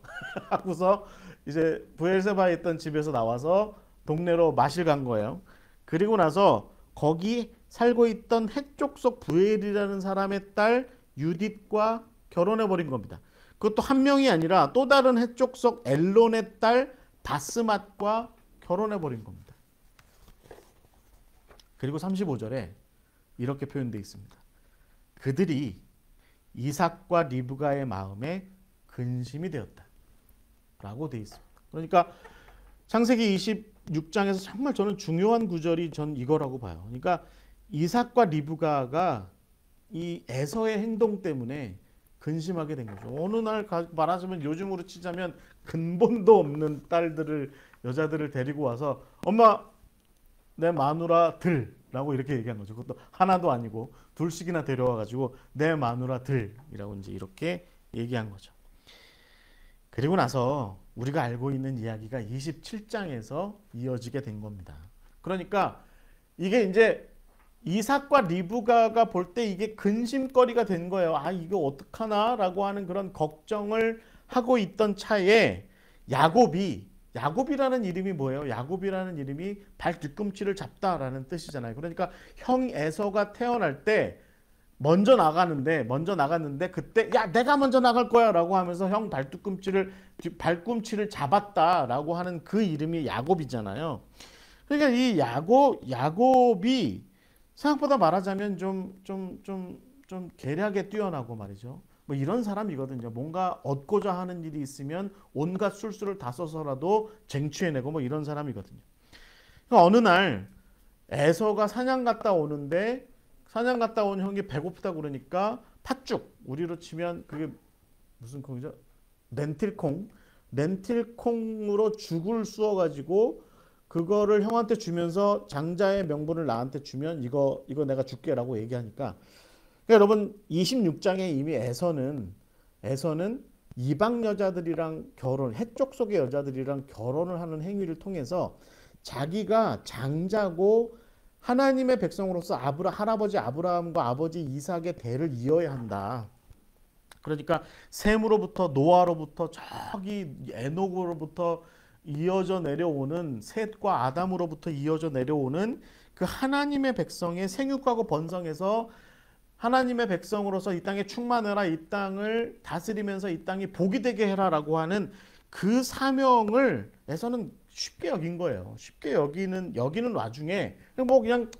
하고서 이제 브엘세바에 있던 집에서 나와서 동네로 마실 간 거예요. 그리고 나서 거기 살고 있던 헷족속 부엘이라는 사람의 딸 유딧과 결혼해 버린 겁니다. 그것도 한 명이 아니라 또 다른 헷족속 엘론의 딸 바스맛과 결혼해 버린 겁니다. 그리고 35절에 이렇게 표현되어 있습니다. 그들이 이삭과 리브가의 마음에 근심이 되었다 라고 되어 있습니다. 그러니까 창세기 26장에서 정말 저는 중요한 구절이 전 이거라고 봐요. 그러니까 이삭과 리브가가 이 에서의 행동 때문에 근심하게 된 거죠. 어느 날 말하자면 요즘으로 치자면 근본도 없는 여자들을 데리고 와서 엄마 내 마누라들라고 이렇게 얘기한 거죠. 그것도 하나도 아니고 둘씩이나 데려와 가지고 내 마누라들이라고 이제 이렇게 얘기한 거죠. 그리고 나서 우리가 알고 있는 이야기가 27장에서 이어지게 된 겁니다. 그러니까 이게 이제 이삭과 리브가가 볼 때 이게 근심거리가 된 거예요. 아, 이거 어떡하나라고 하는 그런 걱정을 하고 있던 차에 야곱이라는 이름이 뭐예요? 야곱이라는 이름이 발 뒤꿈치를 잡다라는 뜻이잖아요. 그러니까 형 에서가 태어날 때 먼저 나갔는데 그때 야 내가 먼저 나갈 거야라고 하면서 형 발꿈치를 잡았다라고 하는 그 이름이 야곱이잖아요. 그러니까 이 야곱이 생각보다 말하자면 좀 계략에 뛰어나고 말이죠. 뭐 이런 사람이거든요. 뭔가 얻고자 하는 일이 있으면 온갖 술수를 다 써서라도 쟁취해내고 뭐 이런 사람이거든요. 그러니까 어느 날 에서가 사냥 갔다 오는데 사냥 갔다 온 형이 배고프다 그러니까 팥죽, 우리로 치면 그게 무슨 콩이죠? 렌틸콩으로 죽을 쑤어가지고 그거를 형한테 주면서 장자의 명분을 나한테 주면 이거 내가 줄게라고 얘기하니까, 그러니까 여러분 26장에 이미 에서는 이방 여자들이랑 해쪽 속의 여자들이랑 결혼을 하는 행위를 통해서 자기가 장자고 하나님의 백성으로서 할아버지 아브라함과 아버지 이삭의 대를 이어야 한다. 그러니까 셈으로부터 노아로부터 저기 에녹으로부터 이어져 내려오는 셋과 아담으로부터 이어져 내려오는 그 하나님의 백성의 생육하고 번성해서 하나님의 백성으로서 이 땅에 충만해라, 이 땅을 다스리면서 이 땅이 복이 되게 해라라고 하는 그 사명을 에서는 쉽게 여긴 거예요. 쉽게 여기는 와중에 그냥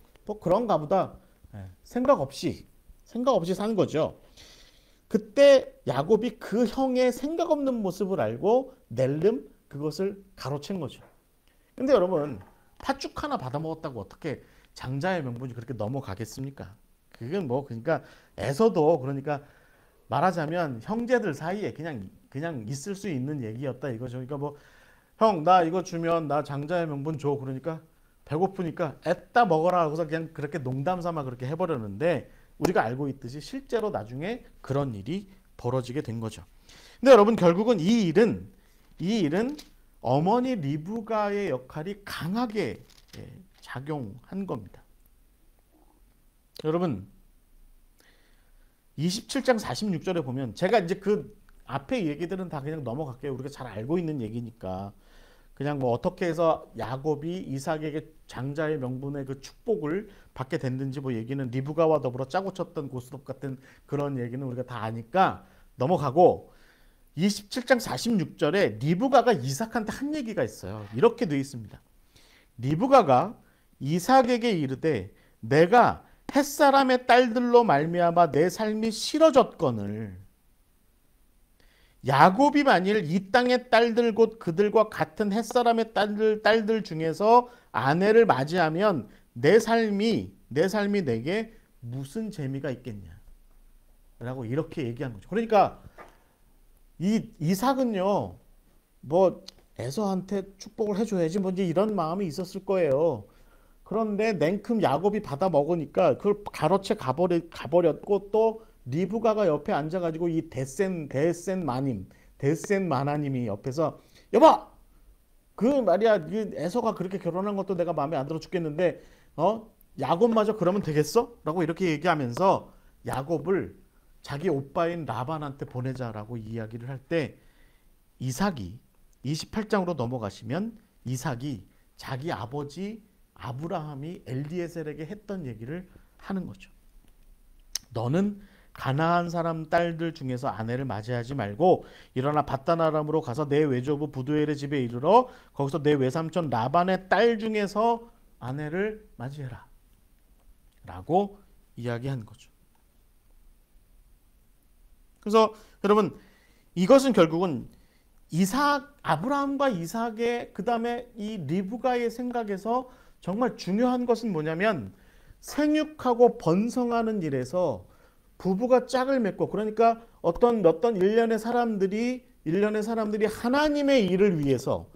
그런가 보다 생각 없이 산 거죠. 그때 야곱이 그 형의 생각 없는 모습을 알고 낼름 그것을 가로챈 거죠. 근데 여러분 팥죽 하나 받아 먹었다고 어떻게 장자의 명분이 그렇게 넘어가겠습니까? 그건 그러니까 에서도 그러니까 말하자면 형제들 사이에 그냥 있을 수 있는 얘기였다 이거죠. 그러니까 형 나 이거 주면 나 장자의 명분 줘. 그러니까 배고프니까 애따 먹어라 하고서 그냥 그렇게 농담 삼아 그렇게 해버렸는데, 우리가 알고 있듯이 실제로 나중에 그런 일이 벌어지게 된 거죠. 근데 여러분 결국은 이 일은 어머니 리브가의 역할이 강하게 작용한 겁니다. 여러분 27장 46절에 보면, 제가 이제 그 앞에 얘기들은 다 그냥 넘어갈게요. 우리가 잘 알고 있는 얘기니까. 그냥 어떻게 해서 야곱이 이삭에게 장자의 명분의 그 축복을 받게 됐는지 얘기는 리브가와 더불어 짜고 쳤던 고스톱 같은 그런 얘기는 우리가 다 아니까 넘어가고, 27장 46절에 리브가가 이삭한테 한 얘기가 있어요. 이렇게 되어 있습니다. 리브가가 이삭에게 이르되 내가 햇사람의 딸들로 말미암아 내 삶이 싫어졌거늘 야곱이 만일 이 땅의 딸들 곧 그들과 같은 햇사람의 딸들 중에서 아내를 맞이하면 내 삶이 내게 무슨 재미가 있겠냐 라고 이렇게 얘기한 거죠. 그러니까 이 이삭은요 에서한테 축복을 해줘야지 이제 이런 마음이 있었을 거예요. 그런데 냉큼 야곱이 받아 먹으니까 그걸 가로채 가버렸고, 또 리브가가 옆에 앉아가지고 이 데센 마나님이 옆에서 여보 그 말이야 그 에서가 그렇게 결혼한 것도 내가 마음에 안 들어 죽겠는데 야곱마저 그러면 되겠어? 라고 이렇게 얘기하면서 야곱을 자기 오빠인 라반한테 보내자라고 이야기를 할 때, 이삭이 28장으로 넘어가시면 이삭이 자기 아버지 아브라함이 엘리에셀에게 했던 얘기를 하는 거죠. 너는 가나안 사람 딸들 중에서 아내를 맞이하지 말고 일어나 밧단아람으로 가서 내 외조부 부두엘의 집에 이르러 거기서 내 외삼촌 라반의 딸 중에서 아내를 맞이해라 라고 이야기한 거죠. 그래서 여러분 이것은 결국은 아브라함과 이삭의 그 다음에 이 리브가의 생각에서 정말 중요한 것은 뭐냐면, 생육하고 번성하는 일에서 부부가 짝을 맺고, 그러니까 어떤 일련의 사람들이 하나님의 일을 위해서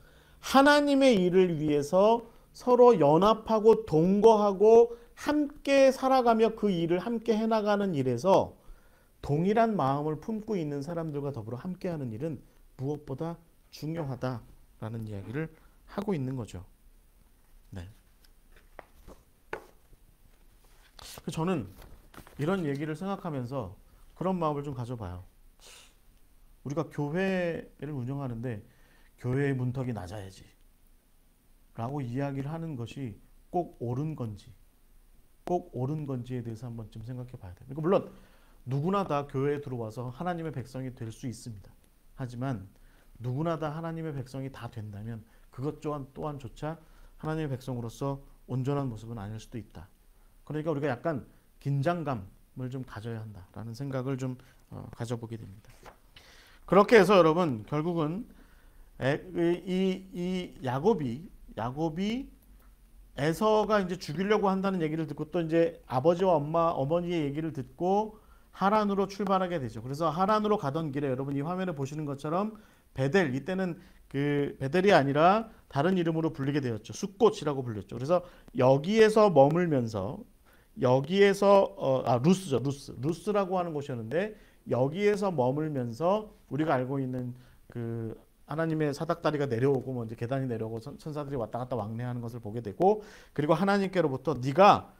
서로 연합하고 동거하고 함께 살아가며 그 일을 함께 해나가는 일에서 동일한 마음을 품고 있는 사람들과 더불어 함께하는 일은 무엇보다 중요하다라는 이야기를 하고 있는 거죠. 네. 저는 이런 얘기를 생각하면서 그런 마음을 좀 가져봐요. 우리가 교회를 운영하는데 교회의 문턱이 낮아야지 라고 이야기를 하는 것이 꼭 옳은 건지에 대해서 한 번쯤 생각해 봐야 돼요. 그러니까 물론 누구나 다 교회에 들어와서 하나님의 백성이 될 수 있습니다. 하지만 누구나 다 하나님의 백성이 다 된다면 그것 또한조차 하나님의 백성으로서 온전한 모습은 아닐 수도 있다. 그러니까 우리가 약간 긴장감을 좀 가져야 한다라는 생각을 좀 가져보게 됩니다. 그렇게 해서 여러분 결국은 이 야곱이 에서가 이제 죽이려고 한다는 얘기를 듣고 또 이제 아버지와 어머니의 얘기를 듣고 하란으로 출발하게 되죠. 그래서 하란으로 가던 길에 여러분 이 화면에 보시는 것처럼 베델, 이때는 그 베델이 아니라 다른 이름으로 불리게 되었죠. 숫꽃이라고 불렸죠. 그래서 여기에서 머물면서 루스라고 하는 곳이었는데 여기에서 머물면서 우리가 알고 있는 그 하나님의 사닥다리가 내려오고 뭐 이제 계단이 내려오고 천사들이 왔다 갔다 왕래하는 것을 보게 되고, 그리고 하나님께로부터 네가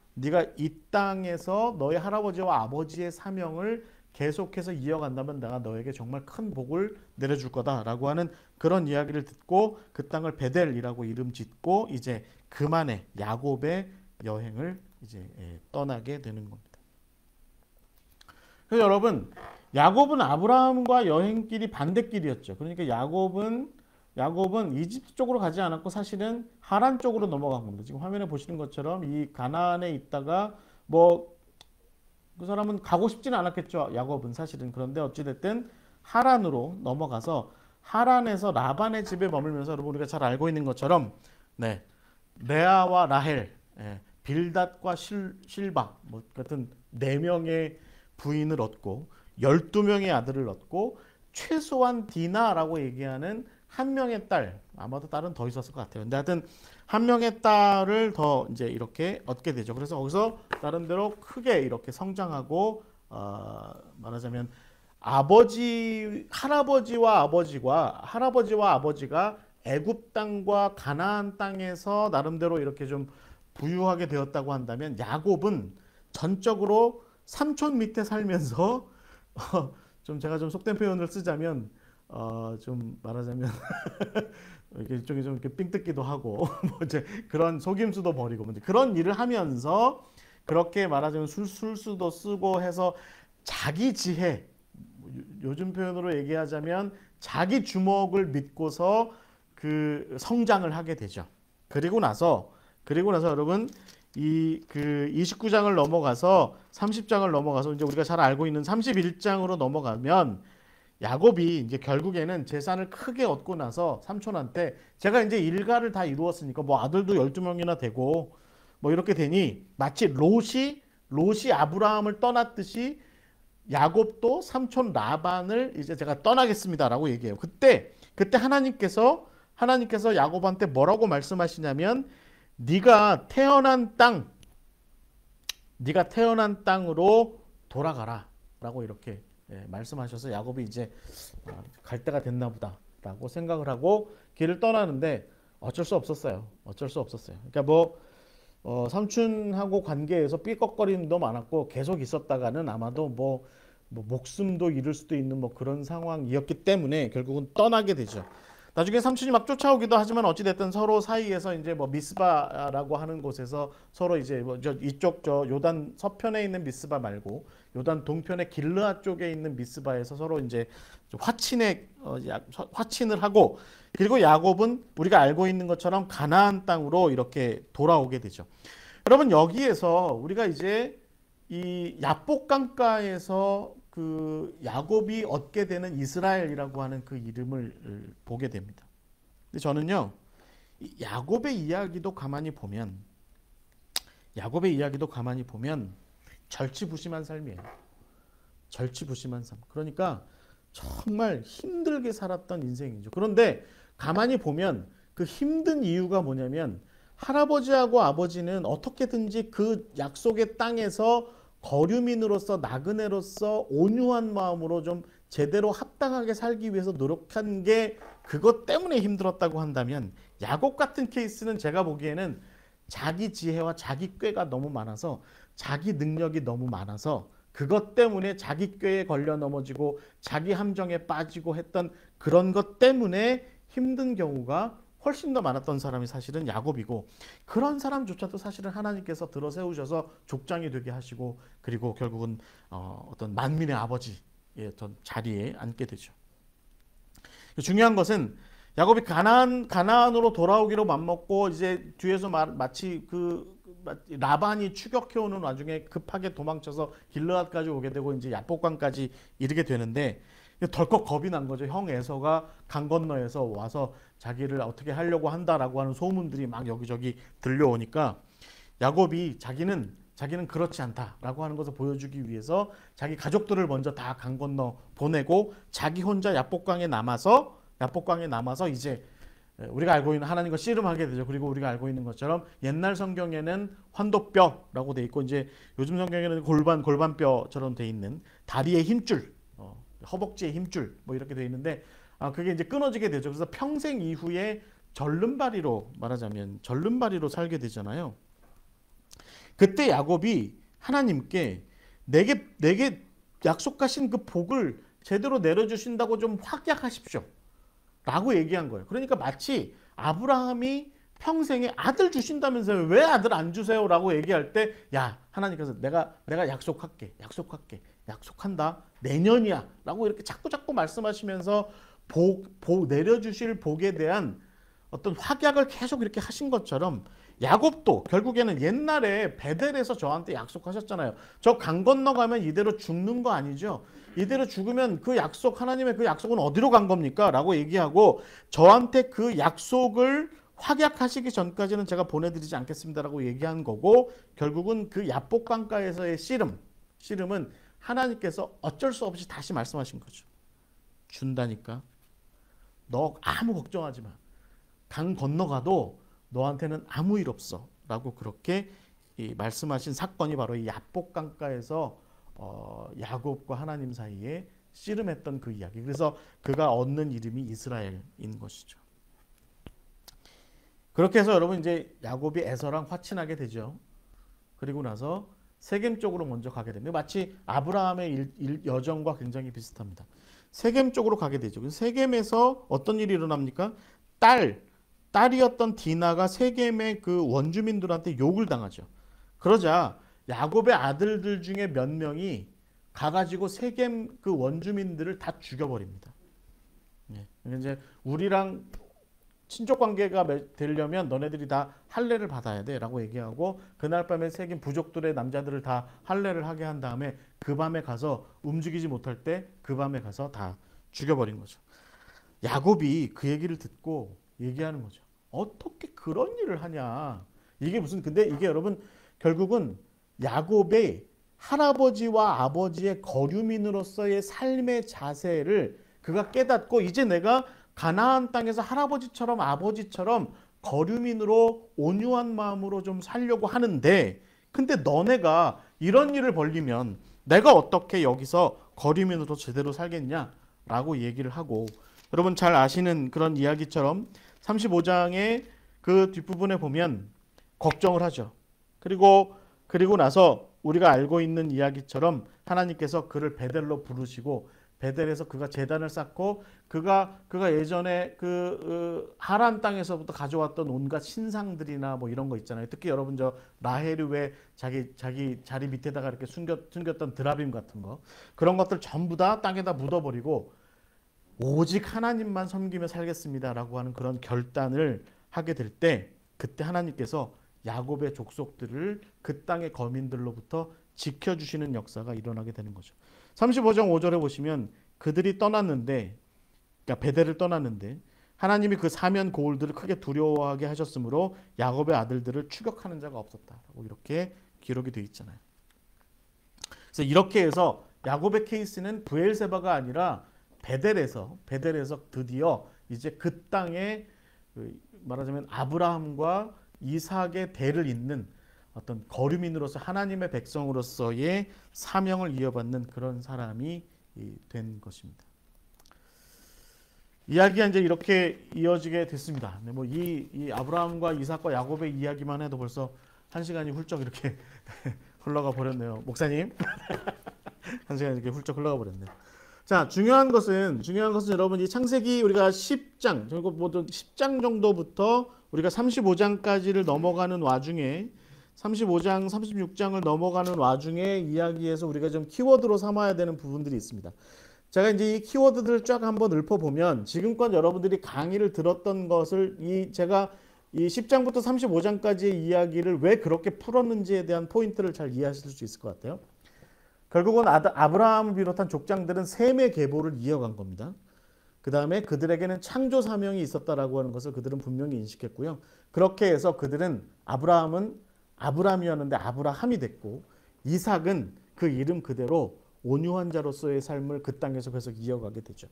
이 땅에서 너의 할아버지와 아버지의 사명을 계속해서 이어간다면 내가 너에게 정말 큰 복을 내려줄 거다라고 하는 그런 이야기를 듣고 그 땅을 베델이라고 이름 짓고 이제 그만의 야곱의 여행을 이제 떠나게 되는 겁니다. 그래서 여러분 야곱은 아브라함과 여행길이 반대길이었죠. 그러니까 야곱은 이집트 쪽으로 가지 않았고 사실은 하란 쪽으로 넘어간 겁니다. 지금 화면에 보시는 것처럼 이 가나안에 있다가 뭐 그 사람은 가고 싶지는 않았겠죠. 야곱은 사실은. 그런데 어찌됐든 하란으로 넘어가서 하란에서 라반의 집에 머물면서 여러분 우리가 잘 알고 있는 것처럼 레아와 라헬, 빌닷과 실바 뭐 같은 4명의 부인을 얻고 12명의 아들을 얻고 최소한 디나라고 얘기하는 한 명의 딸, 아마도 딸은 더 있었을 것 같아요. 근데 하여튼 한 명의 딸을 더 이제 이렇게 얻게 되죠. 그래서 거기서 나름대로 크게 이렇게 성장하고 말하자면 할아버지와 아버지가 애굽 땅과 가나안 땅에서 나름대로 이렇게 좀 부유하게 되었다고 한다면 야곱은 전적으로 삼촌 밑에 살면서 좀 제가 좀 속된 표현을 쓰자면 좀 말하자면 일종의 좀 이렇게 삥 뜯기도 하고 뭐 이제 그런 속임수도 버리고 뭐 그런 일을 하면서 그렇게 말하자면 술수도 쓰고 해서 자기 지혜, 요즘 표현으로 얘기하자면 자기 주먹을 믿고서 그 성장을 하게 되죠. 그리고 나서 여러분 그 29장을 넘어가서 30장을 넘어가서 이제 우리가 잘 알고 있는 31장으로 넘어가면 야곱이 이제 결국에는 재산을 크게 얻고 나서 삼촌한테 제가 이제 일가를 다 이루었으니까 뭐 아들도 12명이나 되고 뭐 이렇게 되니 마치 롯이 아브라함을 떠났듯이 야곱도 삼촌 라반을 이제 제가 떠나겠습니다라고 얘기해요. 그때 하나님께서 야곱한테 뭐라고 말씀하시냐면 네가 태어난 땅으로 돌아가라라고 이렇게 말씀하셔서 야곱이 이제 갈 때가 됐나 보다라고 생각을 하고 길을 떠나는데 어쩔 수 없었어요. 그러니까 뭐 삼촌하고 관계에서 삐걱거림도 많았고 계속 있었다가는 아마도 뭐 목숨도 잃을 수도 있는 뭐 그런 상황이었기 때문에 결국은 떠나게 되죠. 나중에 삼촌이 막 쫓아오기도 하지만 어찌됐든 서로 사이에서 이제 뭐 미스바라고 하는 곳에서 서로 이제 뭐 이쪽 요단 서편에 있는 미스바 말고 요단 동편의 길르앗 쪽에 있는 미스바에서 서로 이제 화친을 하고, 그리고 야곱은 우리가 알고 있는 것처럼 가나안 땅으로 이렇게 돌아오게 되죠. 여러분 여기에서 우리가 이제 이 야복 강가에서 그 야곱이 얻게 되는 이스라엘이라고 하는 그 이름을 보게 됩니다. 근데 저는요 야곱의 이야기도 가만히 보면 절치부심한 삶이에요. 절치부심한 삶. 그러니까 정말 힘들게 살았던 인생이죠. 그런데 가만히 보면 그 힘든 이유가 뭐냐면 할아버지하고 아버지는 어떻게든지 그 약속의 땅에서 거류민으로서 나그네로서 온유한 마음으로 좀 제대로 합당하게 살기 위해서 노력한 게 그것 때문에 힘들었다고 한다면 야곱 같은 케이스는 제가 보기에는 자기 지혜와 자기 꾀가 너무 많아서 자기 능력이 너무 많아서 그것 때문에 자기 꾀에 걸려 넘어지고 자기 함정에 빠지고 했던 그런 것 때문에 힘든 경우가 훨씬 더 많았던 사람이 사실은 야곱이고 그런 사람조차도 사실은 하나님께서 들어 세우셔서 족장이 되게 하시고 그리고 결국은 어떤 만민의 아버지의 어떤 자리에 앉게 되죠. 중요한 것은 야곱이 가나안으로 돌아오기로 맘먹고 이제 뒤에서 마치 라반이 추격해오는 와중에 급하게 도망쳐서 길르앗까지 오게 되고 이제 야복강까지 이르게 되는데 덜컥 겁이 난 거죠. 형 에서가 강 건너에서 와서 자기를 어떻게 하려고 한다라고 하는 소문들이 막 여기저기 들려오니까 야곱이 자기는 그렇지 않다라고 하는 것을 보여주기 위해서 자기 가족들을 먼저 다 강 건너 보내고 자기 혼자 야복강에 남아서 이제 우리가 알고 있는 하나님과 씨름하게 되죠. 그리고 우리가 알고 있는 것처럼 옛날 성경에는 환도뼈라고 돼 있고 이제 요즘 성경에는 골반뼈처럼 돼 있는 다리의 힘줄, 허벅지의 힘줄 뭐 이렇게 돼 있는데 그게 이제 끊어지게 되죠. 그래서 평생 이후에 말하자면 절름발이로 살게 되잖아요. 그때 야곱이 하나님께 내게 약속하신 그 복을 제대로 내려주신다고 좀 확약하십시오. 라고 얘기한 거예요. 그러니까 마치 아브라함이 평생에 아들 주신다면서요. 왜 아들 안 주세요? 라고 얘기할 때 야 하나님께서 내가 약속할게. 약속한다. 내년이야. 라고 이렇게 자꾸 말씀하시면서 내려주실 복에 대한 어떤 확약을 계속 이렇게 하신 것처럼 야곱도 결국에는 옛날에 베델에서 저한테 약속하셨잖아요. 저 강 건너가면 이대로 죽는 거 아니죠? 이대로 죽으면 그 약속, 하나님의 그 약속은 어디로 간 겁니까? 라고 얘기하고 저한테 그 약속을 확약하시기 전까지는 제가 보내드리지 않겠습니다라고 얘기한 거고 결국은 그 야복강가에서의 씨름은 하나님께서 어쩔 수 없이 다시 말씀하신 거죠. 준다니까. 너 아무 걱정하지 마. 강 건너가도 너한테는 아무 일 없어. 라고 그렇게 말씀하신 사건이 바로 이 야복강가에서 야곱과 하나님 사이에 씨름했던 그 이야기. 그래서 그가 얻는 이름이 이스라엘인 것이죠. 그렇게 해서 여러분 이제 야곱이 에서랑 화친하게 되죠. 그리고 나서 세겜 쪽으로 먼저 가게 됩니다. 마치 아브라함의 여정과 굉장히 비슷합니다. 세겜 쪽으로 가게 되죠. 그래서 세겜에서 어떤 일이 일어납니까? 딸이었던 디나가 세겜의 그 원주민들한테 욕을 당하죠. 그러자 야곱의 아들들 중에 몇 명이 가가지고 세겜 그 원주민들을 다 죽여버립니다. 이제 우리랑 친족 관계가 되려면 너네들이 다 할례를 받아야 돼라고 얘기하고 그날 밤에 세겜 부족들의 남자들을 다 할례를 하게 한 다음에 그 밤에 가서 움직이지 못할 때 그 밤에 가서 다 죽여버린 거죠. 야곱이 그 얘기를 듣고 얘기하는 거죠. 어떻게 그런 일을 하냐. 근데 이게 여러분 결국은 야곱의 할아버지와 아버지의 거류민으로서의 삶의 자세를 그가 깨닫고 이제 내가 가나안 땅에서 할아버지처럼 아버지처럼 거류민으로 온유한 마음으로 좀 살려고 하는데 근데 너네가 이런 일을 벌리면 내가 어떻게 여기서 거류민으로 제대로 살겠냐라고 얘기를 하고 여러분 잘 아시는 그런 이야기처럼 35장의 그 뒷부분에 보면 걱정을 하죠. 그리고 나서 우리가 알고 있는 이야기처럼 하나님께서 그를 베델로 부르시고 베델에서 그가 제단을 쌓고 그가 예전에 하란 땅에서부터 가져왔던 온갖 신상들이나 뭐 이런 거 있잖아요. 특히 여러분 저 라헬이 왜 자기 자리 밑에다가 이렇게 숨겼던 드라빔 같은 거 그런 것들 전부 다 땅에다 묻어버리고 오직 하나님만 섬기며 살겠습니다라고 하는 그런 결단을 하게 될 때 그때 하나님께서 야곱의 족속들을 그 땅의 거민들로부터 지켜주시는 역사가 일어나게 되는 거죠. 35장 5절에 보시면 그들이 떠났는데 그러니까 베델을 떠났는데 하나님이 그 사면 고울들을 크게 두려워하게 하셨으므로 야곱의 아들들을 추격하는 자가 없었다라고 이렇게 기록이 되어 있잖아요. 그래서 이렇게 해서 야곱의 케이스는 브엘세바가 아니라 베델에서 드디어 이제 그 땅에 말하자면 아브라함과 이삭의 대를 잇는 어떤 거류민으로서 하나님의 백성으로서의 사명을 이어받는 그런 사람이 된 것입니다. 이야기가 이제 이렇게 이어지게 됐습니다. 뭐 이 아브라함과 이삭과 야곱의 이야기만 해도 벌써 1시간이 훌쩍 이렇게 흘러가 버렸네요. 목사님. 1시간이 이렇게 훌쩍 흘러가 버렸네요. 자, 중요한 것은 여러분 이 창세기 우리가 10장, 결국 모두 10장 정도부터 우리가 35장까지를 넘어가는 와중에 35장, 36장을 넘어가는 와중에 이야기에서 우리가 좀 키워드로 삼아야 되는 부분들이 있습니다. 제가 이제 이 키워드들을 쫙 한번 읊어보면 지금껏 여러분들이 강의를 들었던 것을 제가 이 10장부터 35장까지의 이야기를 왜 그렇게 풀었는지에 대한 포인트를 잘 이해하실 수 있을 것 같아요. 결국은 아브라함을 비롯한 족장들은 셈의 계보를 이어간 겁니다. 그 다음에 그들에게는 창조 사명이 있었다라고 하는 것을 그들은 분명히 인식했고요. 그렇게 해서 그들은 아브라함은 아브람이었는데 아브라함이 됐고 이삭은 그 이름 그대로 온유한 자로서의 삶을 그 땅에서 계속 이어가게 되죠.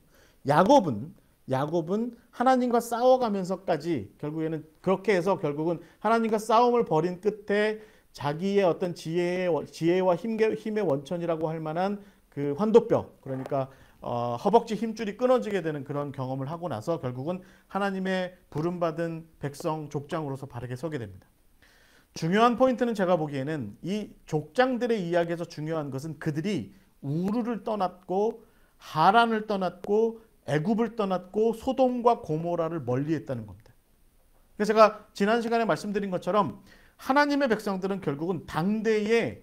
야곱은 하나님과 싸워가면서까지 결국에는 그렇게 해서 결국은 하나님과 싸움을 벌인 끝에 자기의 어떤 지혜와 힘의 원천이라고 할 만한 그 환도뼈, 그러니까 허벅지 힘줄이 끊어지게 되는 그런 경험을 하고 나서 결국은 하나님의 부름받은 백성 족장으로서 바르게 서게 됩니다. 중요한 포인트는 제가 보기에는 이 족장들의 이야기에서 중요한 것은 그들이 우르를 떠났고 하란을 떠났고 애굽을 떠났고 소돔과 고모라를 멀리했다는 겁니다. 그래서 제가 지난 시간에 말씀드린 것처럼 하나님의 백성들은 결국은 당대의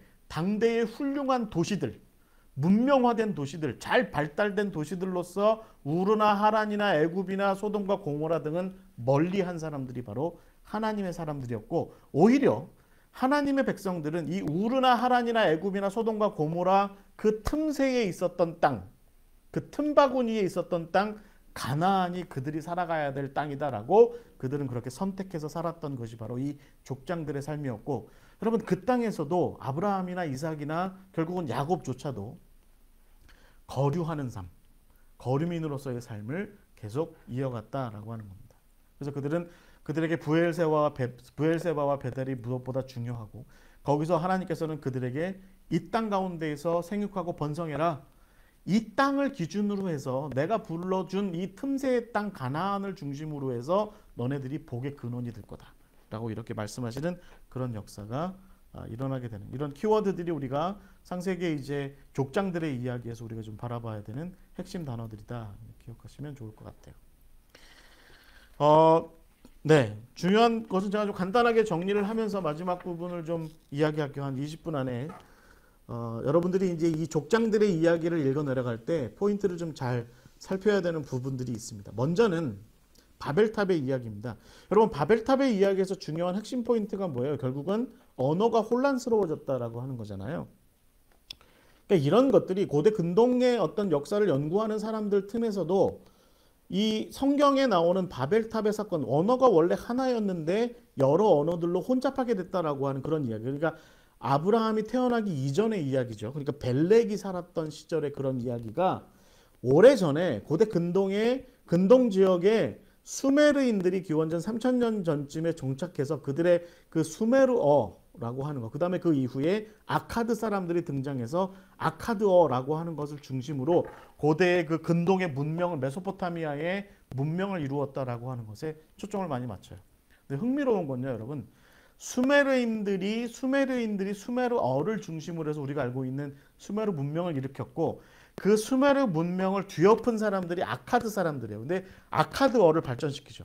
훌륭한 도시들, 문명화된 도시들, 잘 발달된 도시들로서 우르나 하란이나 애굽이나 소돔과 고모라 등은 멀리한 사람들이 바로 하나님의 사람들이었고, 오히려 하나님의 백성들은 이 우르나 하란이나 애굽이나 소돔과 고모라 그 틈새에 있었던 땅, 그 틈바구니에 있었던 땅, 가나안이 그들이 살아가야 될 땅이다라고 그들은 그렇게 선택해서 살았던 것이 바로 이 족장들의 삶이었고, 여러분 그 땅에서도 아브라함이나 이삭이나 결국은 야곱조차도 거류하는 삶, 거류민으로서의 삶을 계속 이어갔다라고 하는 겁니다. 그래서 그들에게 브엘세바와 베델이 무엇보다 중요하고, 거기서 하나님께서는 그들에게 이 땅 가운데에서 생육하고 번성해라, 이 땅을 기준으로 해서 내가 불러준 이 틈새의 땅 가나안을 중심으로 해서 너네들이 복의 근원이 될 거다라고 이렇게 말씀하시는 그런 역사가 일어나게 되는, 이런 키워드들이 우리가 창세기의 이제 족장들의 이야기에서 우리가 좀 바라봐야 되는 핵심 단어들이다, 기억하시면 좋을 것 같아요. 네, 중요한 것은 제가 좀 간단하게 정리를 하면서 마지막 부분을 좀 이야기할게요. 한 20분 안에 여러분들이 이제 이 족장들의 이야기를 읽어 내려갈 때 포인트를 좀 잘 살펴야 되는 부분들이 있습니다. 먼저는 바벨탑의 이야기입니다. 여러분 바벨탑의 이야기에서 중요한 핵심 포인트가 뭐예요? 결국은 언어가 혼란스러워졌다라고 하는 거잖아요. 그러니까 이런 것들이 고대 근동의 어떤 역사를 연구하는 사람들 틈에서도 이 성경에 나오는 바벨탑의 사건, 언어가 원래 하나였는데 여러 언어들로 혼잡하게 됐다라고 하는 그런 이야기. 그러니까 아브라함이 태어나기 이전의 이야기죠. 그러니까 벨렉이 살았던 시절의 그런 이야기가 오래전에 고대 근동 지역에 수메르인들이 기원전 3000년 전쯤에 정착해서 그들의 그 수메르어라고 하는 것, 그 다음에 그 이후에 아카드 사람들이 등장해서 아카드어라고 하는 것을 중심으로 고대의 그 근동의 문명을, 메소포타미아의 문명을 이루었다라고 하는 것에 초점을 많이 맞춰요. 근데 흥미로운 건요, 여러분, 수메르인들이 수메르어를 중심으로 해서 우리가 알고 있는 수메르 문명을 일으켰고, 그 수메르 문명을 뒤엎은 사람들이 아카드 사람들이에요. 근데 아카드어를 발전시키죠.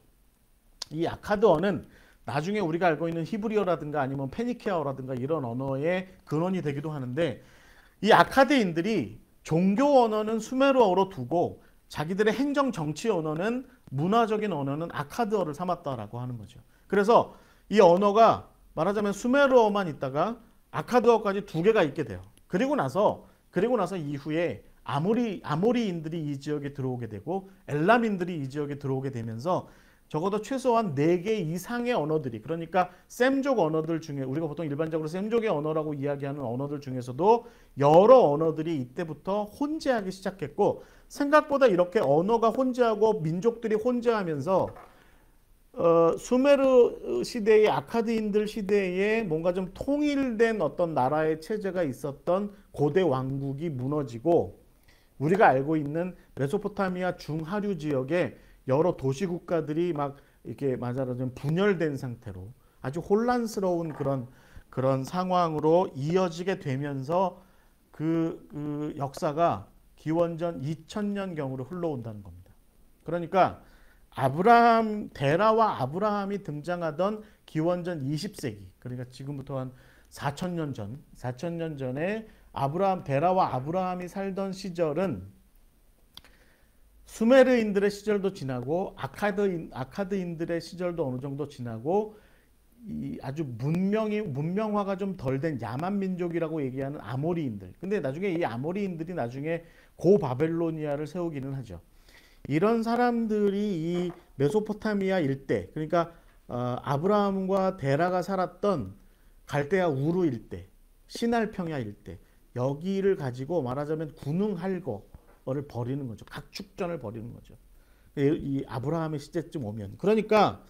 이 아카드어는 나중에 우리가 알고 있는 히브리어라든가 아니면 페니케아어라든가 이런 언어의 근원이 되기도 하는데, 이 아카드인들이 종교 언어는 수메르어로 두고 자기들의 행정 정치 언어는, 문화적인 언어는 아카드어를 삼았다라고 하는 거죠. 그래서 이 언어가 말하자면 수메르어만 있다가 아카드어까지 두 개가 있게 돼요. 그리고 나서 이후에 아모리인들이 이 지역에 들어오게 되고 엘람인들이 이 지역에 들어오게 되면서 적어도 최소한 4개 이상의 언어들이, 그러니까 셈족 언어들 중에 우리가 보통 일반적으로 셈족의 언어라고 이야기하는 언어들 중에서도 여러 언어들이 이때부터 혼재하기 시작했고, 생각보다 이렇게 언어가 혼재하고 민족들이 혼재하면서 수메르 시대의 아카드인들 시대에 뭔가 좀 통일된 어떤 나라의 체제가 있었던 고대 왕국이 무너지고 우리가 알고 있는 메소포타미아 중하류 지역에 여러 도시 국가들이 막 이렇게 말하자면 분열된 상태로 아주 혼란스러운 그런 상황으로 이어지게 되면서 그 역사가 기원전 2000년경으로 흘러온다는 겁니다. 그러니까 데라와 아브라함이 등장하던 기원전 20세기, 그러니까 지금부터 한 4,000년 전에 데라와 아브라함이 살던 시절은 수메르인들의 시절도 지나고 아카드인들의 시절도 어느 정도 지나고 이 아주 문명화가 좀 덜 된 야만 민족이라고 얘기하는 아모리인들. 근데 나중에 이 아모리인들이 나중에 고바벨로니아를 세우기는 하죠. 이런 사람들이 이 메소포타미아 일대, 그러니까 아브라함과 데라가 살았던 갈대아 우루 일대, 시날 평야 일대, 여기를 가지고 말하자면 군웅할거를 벌이는 거죠. 각축전을 벌이는 거죠. 이 아브라함의 시대쯤 오면. 그러니까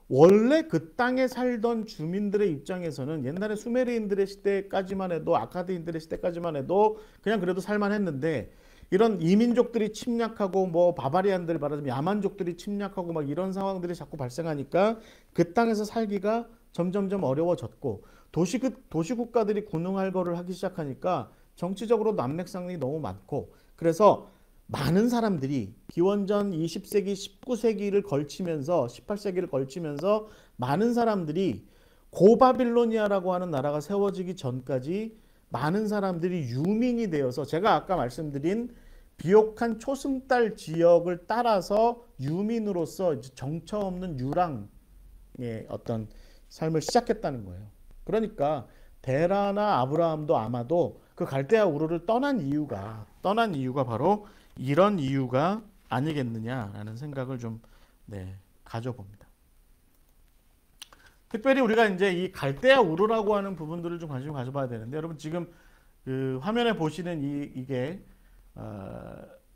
원래 그 땅에 살던 주민들의 입장에서는 옛날에 수메르인들의 시대까지만 해도 아카드인들의 시대까지만 해도 그냥 그래도 살만했는데 이런 이민족들이 침략하고 뭐 바바리안들 말하자면 야만족들이 침략하고 막 이런 상황들이 자꾸 발생하니까 그 땅에서 살기가 점점점 어려워졌고 도시 국가들이 군웅할거를 하기 시작하니까 정치적으로 난맥상이 너무 많고 그래서 많은 사람들이 기원전 20세기, 19세기를 걸치면서 18세기를 걸치면서 많은 사람들이 고바빌로니아라고 하는 나라가 세워지기 전까지 많은 사람들이 유민이 되어서 제가 아까 말씀드린 비옥한 초승달 지역을 따라서 유민으로서 정처 없는 유랑의 어떤 삶을 시작했다는 거예요. 그러니까 데라나 아브라함도 아마도 그 갈대아 우르를 떠난 이유가 바로 이런 이유가 아니겠느냐라는 생각을 좀 가져봅니다. 특별히 우리가 이제 이 갈대아 우르라고 하는 부분들을 좀 관심을 가져봐야 되는데 여러분 지금 그 화면에 보시는 이게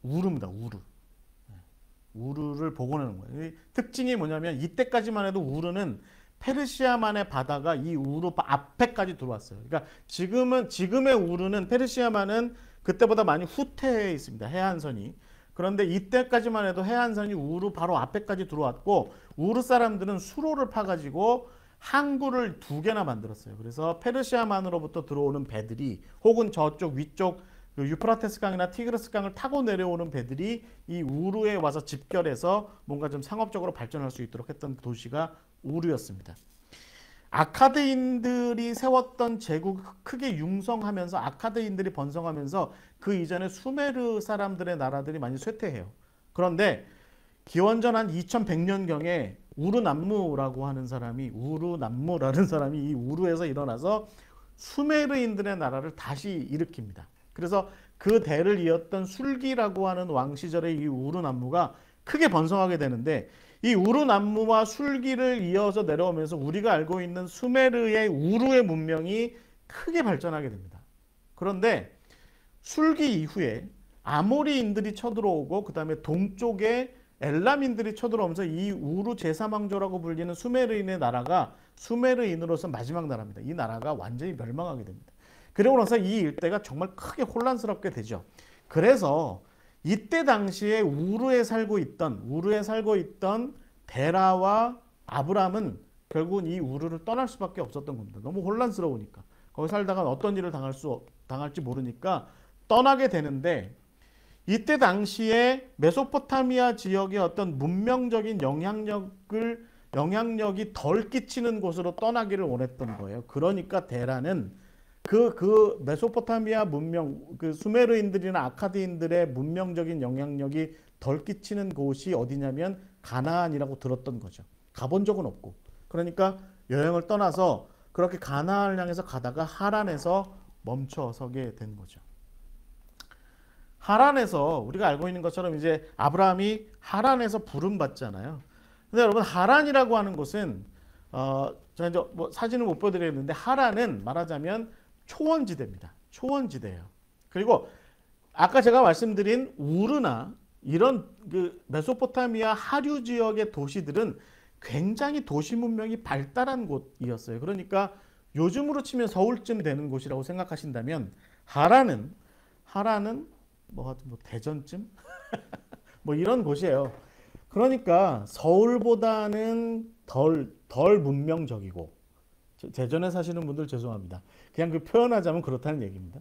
우르입니다. 우르를 복원하는 거예요. 특징이 뭐냐면 이때까지만 해도 우르는 페르시아만의 바다가 이 우르 앞에까지 들어왔어요. 그러니까 지금의 우르는 페르시아만은 그때보다 많이 후퇴해 있습니다. 해안선이. 그런데 이때까지만 해도 해안선이 우르 바로 앞에까지 들어왔고 우르 사람들은 수로를 파가지고 항구를 2개나 만들었어요. 그래서 페르시아만으로부터 들어오는 배들이 혹은 저쪽 위쪽 유프라테스 강이나 티그리스 강을 타고 내려오는 배들이 이 우르에 와서 집결해서 뭔가 좀 상업적으로 발전할 수 있도록 했던 도시가 우르였습니다. 아카드인들이 세웠던 제국이 크게 융성하면서 아카드인들이 번성하면서 그 이전에 수메르 사람들의 나라들이 많이 쇠퇴해요. 그런데 기원전 한 2100년경에 우르남무라는 사람이 이 우르에서 일어나서 수메르인들의 나라를 다시 일으킵니다. 그래서 그 대를 이었던 술기라고 하는 왕 시절의 이 우르남무가 크게 번성하게 되는데 이 우르남무와 술기를 이어서 내려오면서 우리가 알고 있는 수메르의 우르의 문명이 크게 발전하게 됩니다. 그런데 술기 이후에 아모리인들이 쳐들어오고 그 다음에 동쪽에 엘람인들이 쳐들어오면서 이 우르 제3왕조라고 불리는 수메르인의 나라가 수메르인으로서 마지막 나라입니다. 이 나라가 완전히 멸망하게 됩니다. 그러고 나서 이 일대가 정말 크게 혼란스럽게 되죠. 그래서 이때 당시에 우르에 살고 있던 데라와 아브람은 결국은 이 우르를 떠날 수밖에 없었던 겁니다. 너무 혼란스러우니까. 거기 살다가 어떤 일을 당할지 모르니까 떠나게 되는데 이때 당시에 메소포타미아 지역의 어떤 문명적인 영향력이 덜 끼치는 곳으로 떠나기를 원했던 거예요. 그러니까 데라는 그 메소포타미아 문명, 그 수메르인들이나 아카드인들의 문명적인 영향력이 덜 끼치는 곳이 어디냐면 가나안이라고 들었던 거죠. 가본 적은 없고. 그러니까 여행을 떠나서 그렇게 가나안을 향해서 가다가 하란에서 멈춰서게 된 거죠. 하란에서 우리가 알고 있는 것처럼 이제 아브라함이 하란에서 부름받잖아요. 근데 여러분 하란이라고 하는 곳은 제가 이제 뭐 사진을 못 보여드리겠는데 하란은 말하자면 초원지대입니다. 초원지대예요. 그리고 아까 제가 말씀드린 우르나 이런 그 메소포타미아 하류 지역의 도시들은 굉장히 도시 문명이 발달한 곳이었어요. 그러니까 요즘으로 치면 서울쯤 되는 곳이라고 생각하신다면 하라는 뭐 대전쯤 뭐 이런 곳이에요. 그러니까 서울보다는 덜 문명적이고, 대전에 사시는 분들 죄송합니다. 그냥 그 표현하자면 그렇다는 얘기입니다.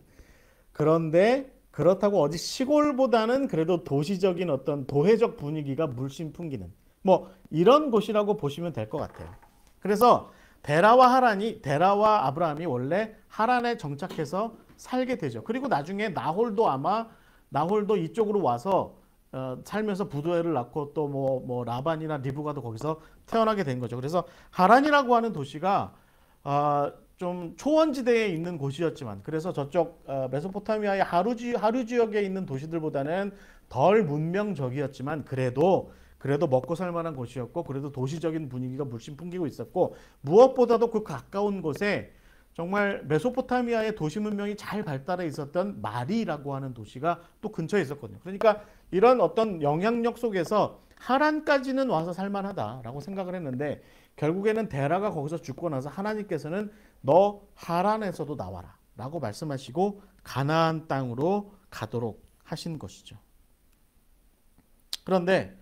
그런데 그렇다고 어디 시골보다는 그래도 도시적인 어떤 도회적 분위기가 물씬 풍기는 뭐 이런 곳이라고 보시면 될 것 같아요. 그래서 데라와 아브라함이 원래 하란에 정착해서 살게 되죠. 그리고 나중에 나홀도 이쪽으로 와서 살면서 부두엘을 낳고 또 뭐 라반이나 리브가도 거기서 태어나게 된 거죠. 그래서 하란이라고 하는 도시가 좀 초원지대에 있는 곳이었지만, 그래서 저쪽 메소포타미아의 하루 지역에 있는 도시들보다는 덜 문명적이었지만 그래도 먹고 살 만한 곳이었고, 그래도 도시적인 분위기가 물씬 풍기고 있었고, 무엇보다도 그 가까운 곳에 정말 메소포타미아의 도시 문명이 잘 발달해 있었던 마리라고 하는 도시가 또 근처에 있었거든요. 그러니까 이런 어떤 영향력 속에서 하란까지는 와서 살만하다라고 생각을 했는데, 결국에는 데라가 거기서 죽고 나서 하나님께서는 너 하란에서도 나와라 라고 말씀하시고 가나안 땅으로 가도록 하신 것이죠. 그런데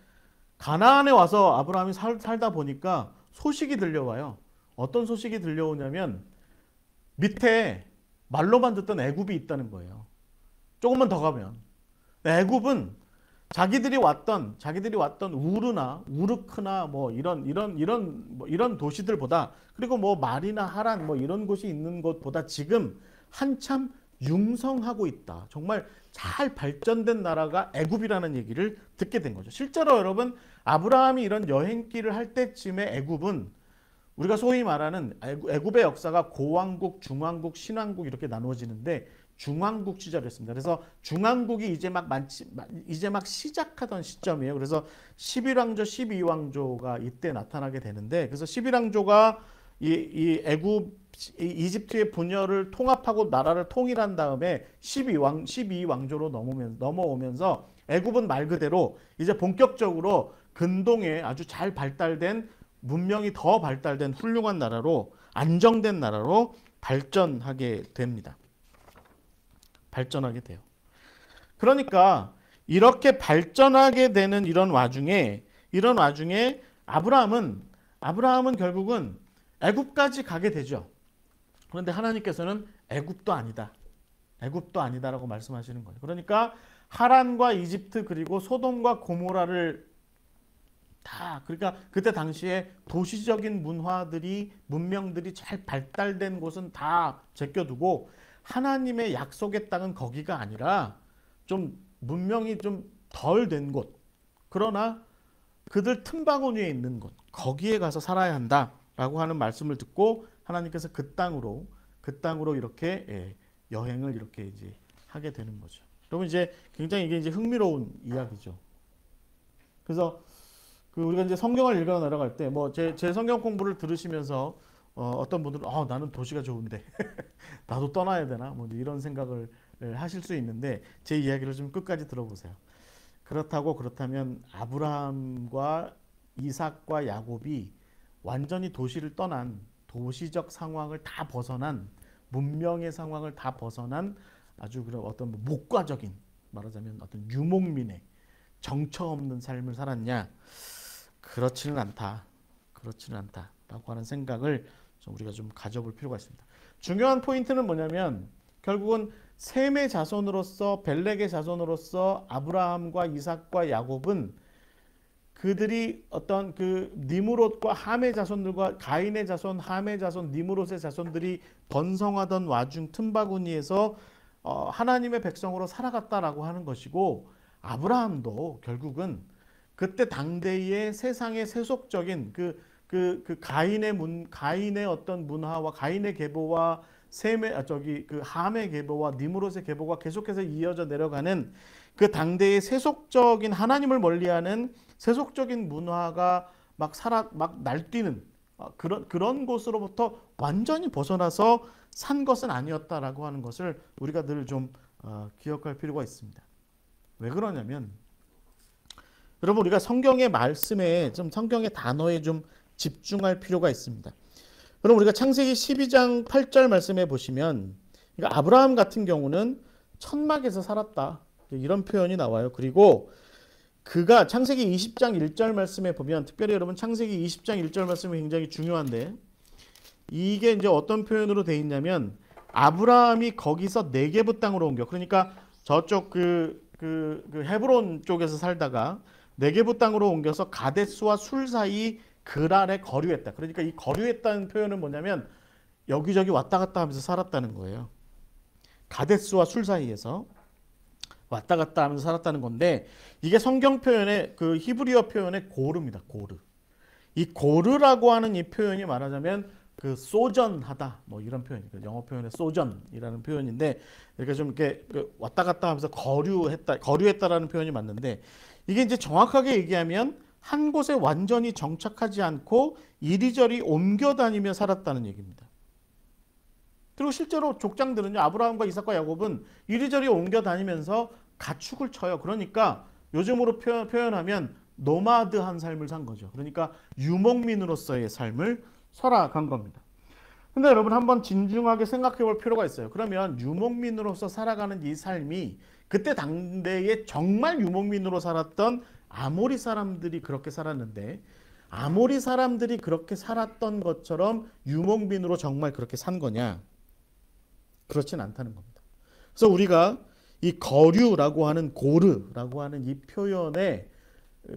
가나안에 와서 아브라함이 살다 보니까 소식이 들려와요. 어떤 소식이 들려오냐면 밑에 말로만 듣던 애굽이 있다는 거예요. 조금만 더 가면 애굽은 자기들이 왔던 우르크나 뭐 이런 도시들보다, 그리고 뭐 말이나 하란 뭐 이런 곳이 있는 곳보다 지금 한참 융성하고 있다. 정말 잘 발전된 나라가 애굽이라는 얘기를 듣게 된 거죠. 실제로 여러분, 아브라함이 이런 여행길을 할 때쯤에 애굽은 우리가 소위 말하는 애굽의 역사가 고왕국, 중왕국, 신왕국 이렇게 나누어지는데 중왕국 시절이었습니다. 그래서 중왕국이 이제 막 시작하던 시점이에요. 그래서 11왕조, 12왕조가 이때 나타나게 되는데, 그래서 11왕조가 이 이집트의 분열을 통합하고 나라를 통일한 다음에 12왕조로 넘어오면서 애굽은 말 그대로 이제 본격적으로 근동에 아주 잘 발달된, 문명이 더 발달된 훌륭한 나라로, 안정된 나라로 발전하게 됩니다. 발전하게 돼요. 그러니까 이렇게 발전하게 되는 이런 와중에 아브라함은 결국은 애굽까지 가게 되죠. 그런데 하나님께서는 애굽도 아니다라고 말씀하시는 거예요. 그러니까 하란과 이집트 그리고 소돔과 고모라를 그러니까 그때 당시에 도시적인 문명들이 잘 발달된 곳은 다 제껴두고 하나님의 약속의 땅은 거기가 아니라 좀 문명이 좀 덜 된 곳, 그러나 그들 틈바구니 위에 있는 곳, 거기에 가서 살아야 한다라고 하는 말씀을 듣고 하나님께서 그 땅으로 이렇게 여행을 이렇게 이제 하게 되는 거죠. 여러분, 이제 굉장히 이게 이제 흥미로운 이야기죠. 그래서 우리가 이제 성경을 읽어 나아갈 때 뭐 제 성경 공부를 들으시면서 어떤 분들은 나는 도시가 좋은데 나도 떠나야 되나 뭐 이런 생각을 하실 수 있는데, 제 이야기를 좀 끝까지 들어보세요. 그렇다면 아브라함과 이삭과 야곱이 완전히 도시를 떠난, 도시적 상황을 다 벗어난, 문명의 상황을 다 벗어난 아주 그런 어떤 목과적인, 말하자면 어떤 유목민의 정처 없는 삶을 살았냐? 그렇지는 않다라고 하는 생각을 우리가 좀 가져볼 필요가 있습니다. 중요한 포인트는 뭐냐면 결국은 셈의 자손으로서, 벨렉의 자손으로서 아브라함과 이삭과 야곱은 그들이 어떤 그 니므롯과 함의 자손들과 가인의 자손, 함의 자손, 니므롯의 자손들이 번성하던 와중 틈바구니에서 하나님의 백성으로 살아갔다라고 하는 것이고, 아브라함도 결국은 그때 당대의 세상의 세속적인 가인의 어떤 문화와 가인의 계보와 함의 계보와 니므롯의 계보가 계속해서 이어져 내려가는 그 당대의 세속적인, 하나님을 멀리하는 세속적인 문화가 막 날뛰는 그런 곳으로부터 완전히 벗어나서 산 것은 아니었다라고 하는 것을 우리가 늘 좀 기억할 필요가 있습니다. 왜 그러냐면, 여러분, 우리가 성경의 말씀에 좀, 성경의 단어에 좀 집중할 필요가 있습니다. 그럼 우리가 창세기 12장 8절 말씀해 보시면 그러니까 아브라함 같은 경우는 천막에서 살았다. 이런 표현이 나와요. 그리고 그가 창세기 20장 1절 말씀에 보면 특별히 여러분 창세기 20장 1절 말씀이 굉장히 중요한데 이게 이제 어떤 표현으로 돼 있냐면 아브라함이 거기서 네게브 땅으로 옮겨. 그러니까 저쪽 그 헤브론 쪽에서 살다가 네게브 땅으로 옮겨서 가데스와 술 사이 그랄에 거류했다. 그러니까 이 거류했다는 표현은 뭐냐면 여기저기 왔다 갔다 하면서 살았다는 거예요. 가데스와 술 사이에서 왔다 갔다 하면서 살았다는 건데 이게 성경 표현의 그 히브리어 표현의 고르입니다. 고르. 이 고르라고 하는 이 표현이 말하자면 그 소전하다 뭐 이런 표현이에요. 영어 표현의 소전이라는 표현인데 이렇게 좀 이렇게 왔다 갔다 하면서 거류했다라는 표현이 맞는데 이게 이제 정확하게 얘기하면 한 곳에 완전히 정착하지 않고 이리저리 옮겨 다니며 살았다는 얘기입니다. 그리고 실제로 족장들은요, 아브라함과 이삭과 야곱은 이리저리 옮겨 다니면서 가축을 쳐요. 그러니까 요즘으로 표현하면 노마드한 삶을 산 거죠. 그러니까 유목민으로서의 삶을 살아간 겁니다. 근데 여러분 한번 진중하게 생각해 볼 필요가 있어요. 그러면 유목민으로서 살아가는 이 삶이 그때 당대에 정말 유목민으로 살았던 아모리 사람들이 그렇게 살았는데 아모리 사람들이 그렇게 살았던 것처럼 유목민으로 정말 그렇게 산 거냐? 그렇진 않다는 겁니다. 그래서 우리가 이 거류라고 하는 고르라고 하는 이 표현의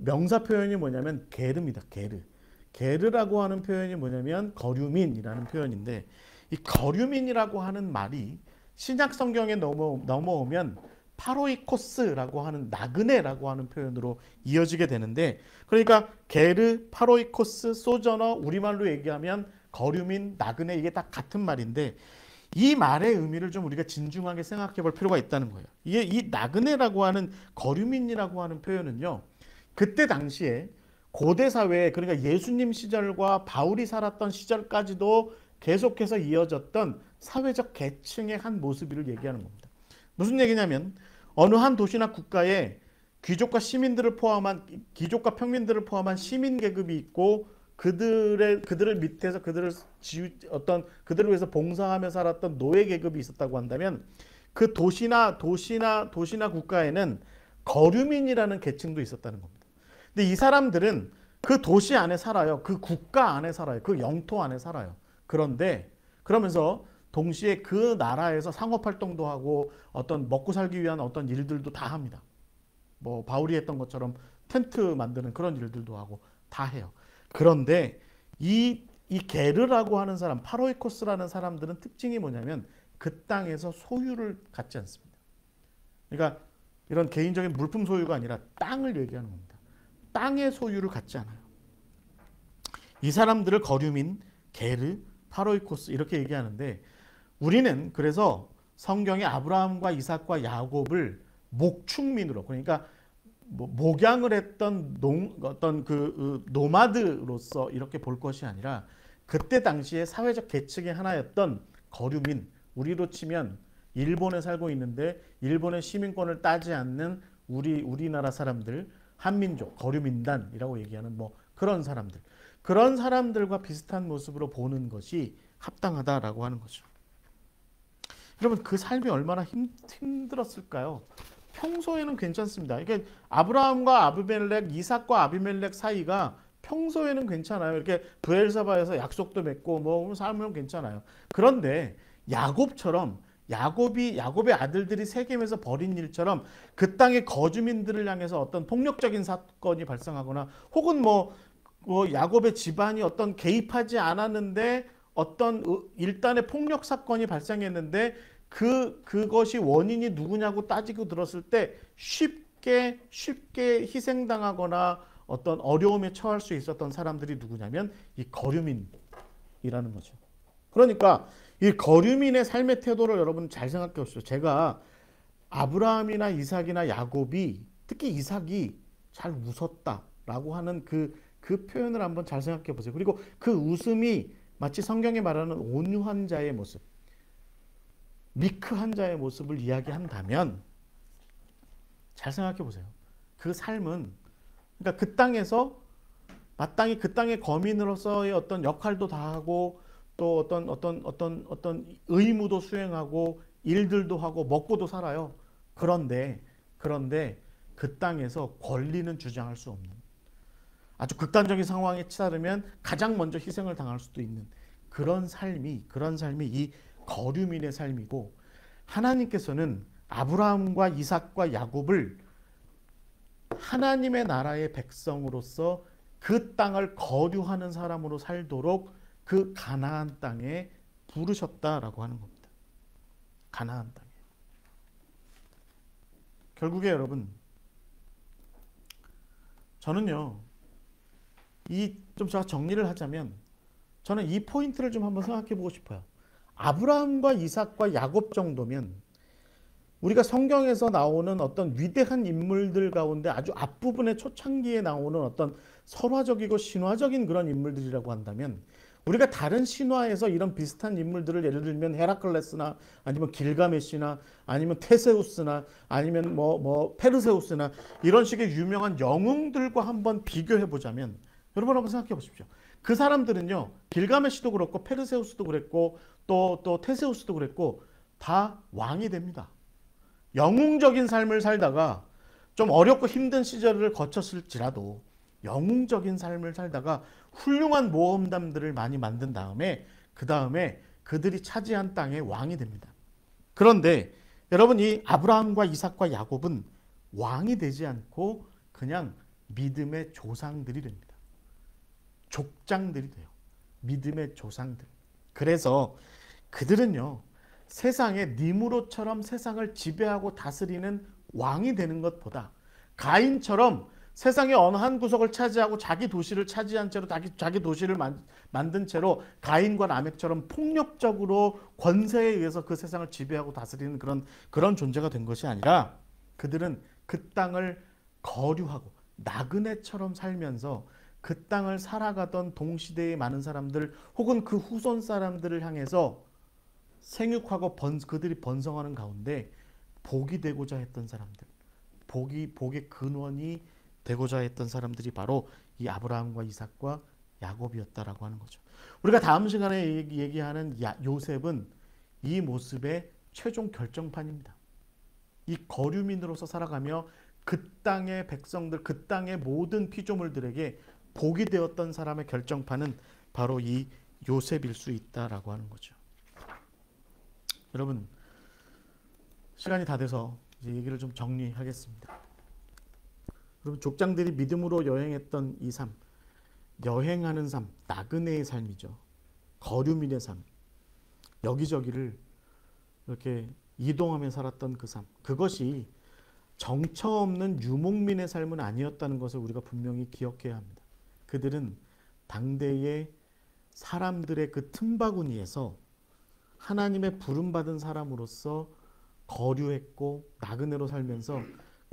명사 표현이 뭐냐면 게르입니다. 게르. 게르라고 하는 표현이 뭐냐면 거류민이라는 표현인데 이 거류민이라고 하는 말이 신약 성경에 넘어오면 파로이코스라고 하는 나그네라고 하는 표현으로 이어지게 되는데 그러니까 게르, 파로이코스, 소저너 우리말로 얘기하면 거류민, 나그네 이게 다 같은 말인데 이 말의 의미를 좀 우리가 진중하게 생각해 볼 필요가 있다는 거예요. 이게 이 나그네라고 하는 거류민이라고 하는 표현은요. 그때 당시에 고대 사회에 그러니까 예수님 시절과 바울이 살았던 시절까지도 계속해서 이어졌던 사회적 계층의 한 모습을 얘기하는 겁니다. 무슨 얘기냐면 어느 한 도시나 국가에 귀족과 평민들을 포함한 시민 계급이 있고 그들을 밑에서 그들을 위해서 봉사하며 살았던 노예 계급이 있었다고 한다면 그 도시나 국가에는 거류민이라는 계층도 있었다는 겁니다. 근데 이 사람들은 그 도시 안에 살아요. 그 국가 안에 살아요. 그 영토 안에 살아요. 그러면서 동시에 그 나라에서 상업활동도 하고 어떤 먹고 살기 위한 어떤 일들도 다 합니다. 뭐 바울이 했던 것처럼 텐트 만드는 그런 일들도 하고 다 해요. 그런데 이 게르라고 하는 사람, 파로이코스라는 사람들은 특징이 뭐냐면 그 땅에서 소유를 갖지 않습니다. 그러니까 이런 개인적인 물품 소유가 아니라 땅을 얘기하는 겁니다. 땅의 소유를 갖지 않아요. 이 사람들을 거류민, 게르, 파로이코스 이렇게 얘기하는데 우리는 그래서 성경에 아브라함과 이삭과 야곱을 목축민으로 그러니까 목양을 했던 어떤 노마드로서 이렇게 볼 것이 아니라 그때 당시에 사회적 계층의 하나였던 거류민, 우리로 치면 일본에 살고 있는데 일본의 시민권을 따지 않는 우리나라 사람들, 한민족, 거류민단이라고 얘기하는 뭐 그런 사람들과 비슷한 모습으로 보는 것이 합당하다라고 하는 거죠. 여러분 그 삶이 얼마나 힘들었을까요? 평소에는 괜찮습니다. 이게 아브라함과 아비멜렉, 이삭과 아비멜렉 사이가 평소에는 괜찮아요. 이렇게 브엘사바에서 약속도 맺고 뭐 삶은 괜찮아요. 그런데 야곱의 아들들이 세겜에서 벌인 일처럼 그 땅의 거주민들을 향해서 어떤 폭력적인 사건이 발생하거나 혹은 뭐 야곱의 집안이 어떤 개입하지 않았는데 어떤 일단의 폭력 사건이 발생했는데 그것이 원인이 누구냐고 따지고 들었을 때 쉽게 희생당하거나 어떤 어려움에 처할 수 있었던 사람들이 누구냐면 이 거류민이라는 거죠. 그러니까 이 거류민의 삶의 태도를 여러분 잘 생각해 보십시오. 제가 아브라함이나 이삭이나 야곱이 특히 이삭이 잘 웃었다라고 하는 그 표현을 한번 잘 생각해 보세요. 그리고 그 웃음이 마치 성경에 말하는 온유한 자의 모습, 미크한 자의 모습을 이야기한다면 잘 생각해 보세요. 그 삶은 그러니까 그 땅에서 마땅히 그 땅의 거민으로서의 어떤 역할도 다하고 또 어떤 의무도 수행하고 일들도 하고 먹고도 살아요. 그런데 그 땅에서 권리는 주장할 수 없는, 아주 극단적인 상황에 치달으면 가장 먼저 희생을 당할 수도 있는 그런 삶이 이 거류민의 삶이고, 하나님께서는 아브라함과 이삭과 야곱을 하나님의 나라의 백성으로서 그 땅을 거류하는 사람으로 살도록 그 가나안 땅에 부르셨다라고 하는 겁니다. 가나안 땅에. 결국에 여러분, 저는요, 좀 제가 정리를 하자면, 저는 이 포인트를 좀 한번 생각해 보고 싶어요. 아브라함과 이삭과 야곱 정도면 우리가 성경에서 나오는 어떤 위대한 인물들 가운데 아주 앞부분의 초창기에 나오는 어떤 설화적이고 신화적인 그런 인물들이라고 한다면, 우리가 다른 신화에서 이런 비슷한 인물들을 예를 들면 헤라클레스나 아니면 길가메시나 아니면 테세우스나 아니면 페르세우스나 이런 식의 유명한 영웅들과 한번 비교해 보자면, 여러분 한번 생각해 보십시오. 그 사람들은요, 길가메시도 그렇고 페르세우스도 그랬고 또 테세우스도 그랬고 다 왕이 됩니다. 영웅적인 삶을 살다가 좀 어렵고 힘든 시절을 거쳤을지라도 영웅적인 삶을 살다가 훌륭한 모험담들을 많이 만든 다음에 그 다음에 그들이 차지한 땅의 왕이 됩니다. 그런데 여러분, 이 아브라함과 이삭과 야곱은 왕이 되지 않고 그냥 믿음의 조상들이 됩니다. 족장들이 돼요. 믿음의 조상들. 그래서 그들은요, 세상의 니무롯처럼 세상을 지배하고 다스리는 왕이 되는 것보다 가인처럼 세상의 어느 한 구석을 차지하고 자기 도시를 차지한 채로 자기 도시를 만든 채로 가인과 라멕처럼 폭력적으로 권세에 의해서 그 세상을 지배하고 다스리는 그런 존재가 된 것이 아니라, 그들은 그 땅을 거류하고 나그네처럼 살면서 그 땅을 살아가던 동시대의 많은 사람들 혹은 그 후손 사람들을 향해서 생육하고 그들이 번성하는 가운데 복이 되고자 했던 사람들, 복의 근원이 되고자 했던 사람들이 바로 이 아브라함과 이삭과 야곱이었다라고 하는 거죠. 우리가 다음 시간에 얘기하는 요셉은 이 모습의 최종 결정판입니다. 이 거류민으로서 살아가며 그 땅의 백성들, 그 땅의 모든 피조물들에게 복이 되었던 사람의 결정판은 바로 이 요셉일 수 있다라고 하는 거죠. 여러분, 시간이 다 돼서 이제 얘기를 좀 정리하겠습니다. 여러분, 족장들이 믿음으로 여행했던 이 삶, 여행하는 삶, 나그네의 삶이죠. 거류민의 삶, 여기저기를 이렇게 이동하며 살았던 그 삶, 그것이 정처 없는 유목민의 삶은 아니었다는 것을 우리가 분명히 기억해야 합니다. 그들은 당대의 사람들의 그 틈바구니에서 하나님의 부름받은 사람으로서 거류했고 나그네로 살면서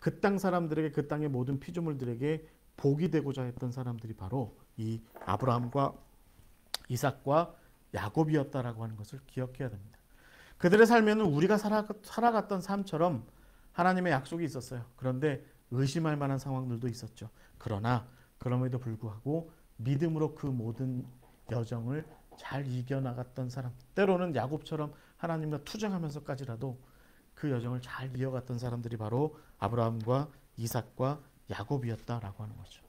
그 땅 사람들에게, 그 땅의 모든 피조물들에게 복이 되고자 했던 사람들이 바로 이 아브라함과 이삭과 야곱이었다라고 하는 것을 기억해야 됩니다. 그들의 삶에는 우리가 살아갔던 삶처럼 하나님의 약속이 있었어요. 그런데 의심할 만한 상황들도 있었죠. 그러나 그럼에도 불구하고 믿음으로 그 모든 여정을 잘 이겨나갔던 사람, 때로는 야곱처럼 하나님과 투쟁하면서까지라도 그 여정을 잘 이어갔던 사람들이 바로 아브라함과 이삭과 야곱이었다라고 하는 거죠.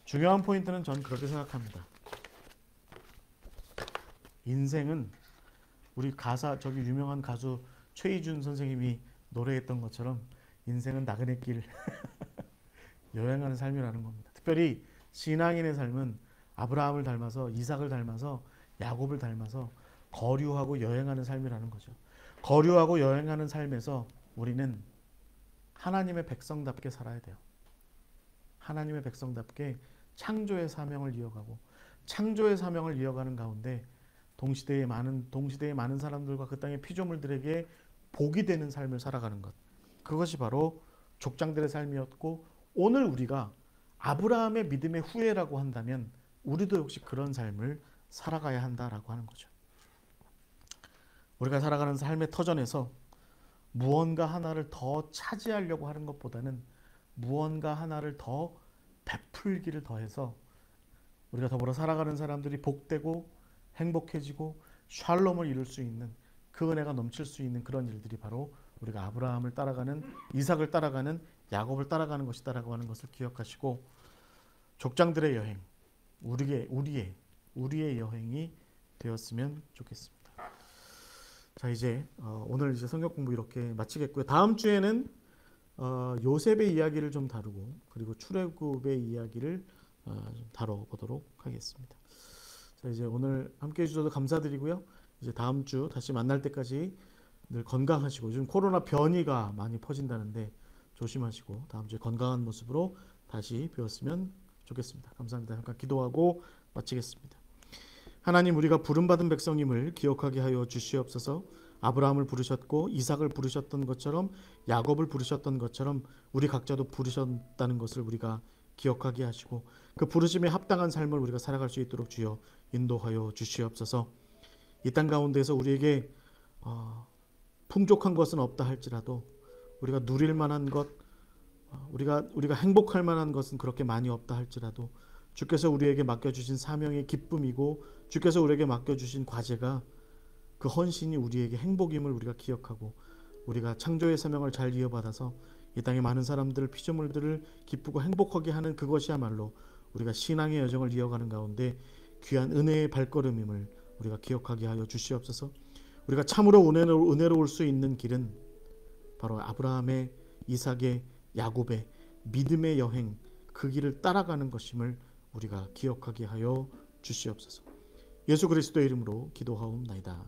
중요한 포인트는 저는 그렇게 생각합니다. 인생은 우리 저기 유명한 가수 최희준 선생님이 노래했던 것처럼 인생은 나그네길 여행하는 삶이라는 겁니다. 특별히 신앙인의 삶은 아브라함을 닮아서, 이삭을 닮아서, 야곱을 닮아서 거류하고 여행하는 삶이라는 거죠. 거류하고 여행하는 삶에서 우리는 하나님의 백성답게 살아야 돼요. 하나님의 백성답게 창조의 사명을 이어가고, 창조의 사명을 이어가는 가운데 동시대의 많은 사람들과 그 땅의 피조물들에게 복이 되는 삶을 살아가는 것, 그것이 바로 족장들의 삶이었고, 오늘 우리가 아브라함의 믿음의 후예라고 한다면 우리도 역시 그런 삶을 살아가야 한다라고 하는 거죠. 우리가 살아가는 삶의 터전에서 무언가 하나를 더 차지하려고 하는 것보다는 무언가 하나를 더 베풀기를 더해서 우리가 더불어 살아가는 사람들이 복되고 행복해지고 샬롬을 이룰 수 있는 그 은혜가 넘칠 수 있는 그런 일들이 바로 우리가 아브라함을 따라가는, 이삭을 따라가는, 야곱을 따라가는 것이다라고 하는 것을 기억하시고, 족장들의 여행, 우리의 여행이 되었으면 좋겠습니다. 자, 이제 오늘 이제 성경 공부 이렇게 마치겠고요. 다음 주에는 요셉의 이야기를 좀 다루고, 그리고 출애굽의 이야기를 좀 다뤄보도록 하겠습니다. 자, 이제 오늘 함께 해주셔서 감사드리고요. 이제 다음 주 다시 만날 때까지 늘 건강하시고, 요즘 코로나 변이가 많이 퍼진다는데 조심하시고 다음 주에 건강한 모습으로 다시 뵈었으면 좋겠습니다. 감사합니다. 잠깐 기도하고 마치겠습니다. 하나님, 우리가 부름받은 백성임을 기억하게 하여 주시옵소서. 아브라함을 부르셨고 이삭을 부르셨던 것처럼, 야곱을 부르셨던 것처럼 우리 각자도 부르셨다는 것을 우리가 기억하게 하시고, 그 부르심에 합당한 삶을 우리가 살아갈 수 있도록 주여 인도하여 주시옵소서. 이 땅 가운데서 우리에게 풍족한 것은 없다 할지라도 우리가 누릴 만한 것, 우리가 행복할 만한 것은 그렇게 많이 없다 할지라도 주께서 우리에게 맡겨주신 사명의 기쁨이고, 주께서 우리에게 맡겨주신 과제가, 그 헌신이 우리에게 행복임을 우리가 기억하고, 우리가 창조의 사명을 잘 이어받아서 이 땅의 많은 사람들을, 피조물들을 기쁘고 행복하게 하는 그것이야말로 우리가 신앙의 여정을 이어가는 가운데 귀한 은혜의 발걸음임을 우리가 기억하게 하여 주시옵소서. 우리가 참으로 은혜로울 수 있는 길은 바로 아브라함의, 이삭의, 야곱의 믿음의 여행, 그 길을 따라가는 것임을 우리가 기억하게 하여 주시옵소서. 예수 그리스도의 이름으로 기도하옵나이다.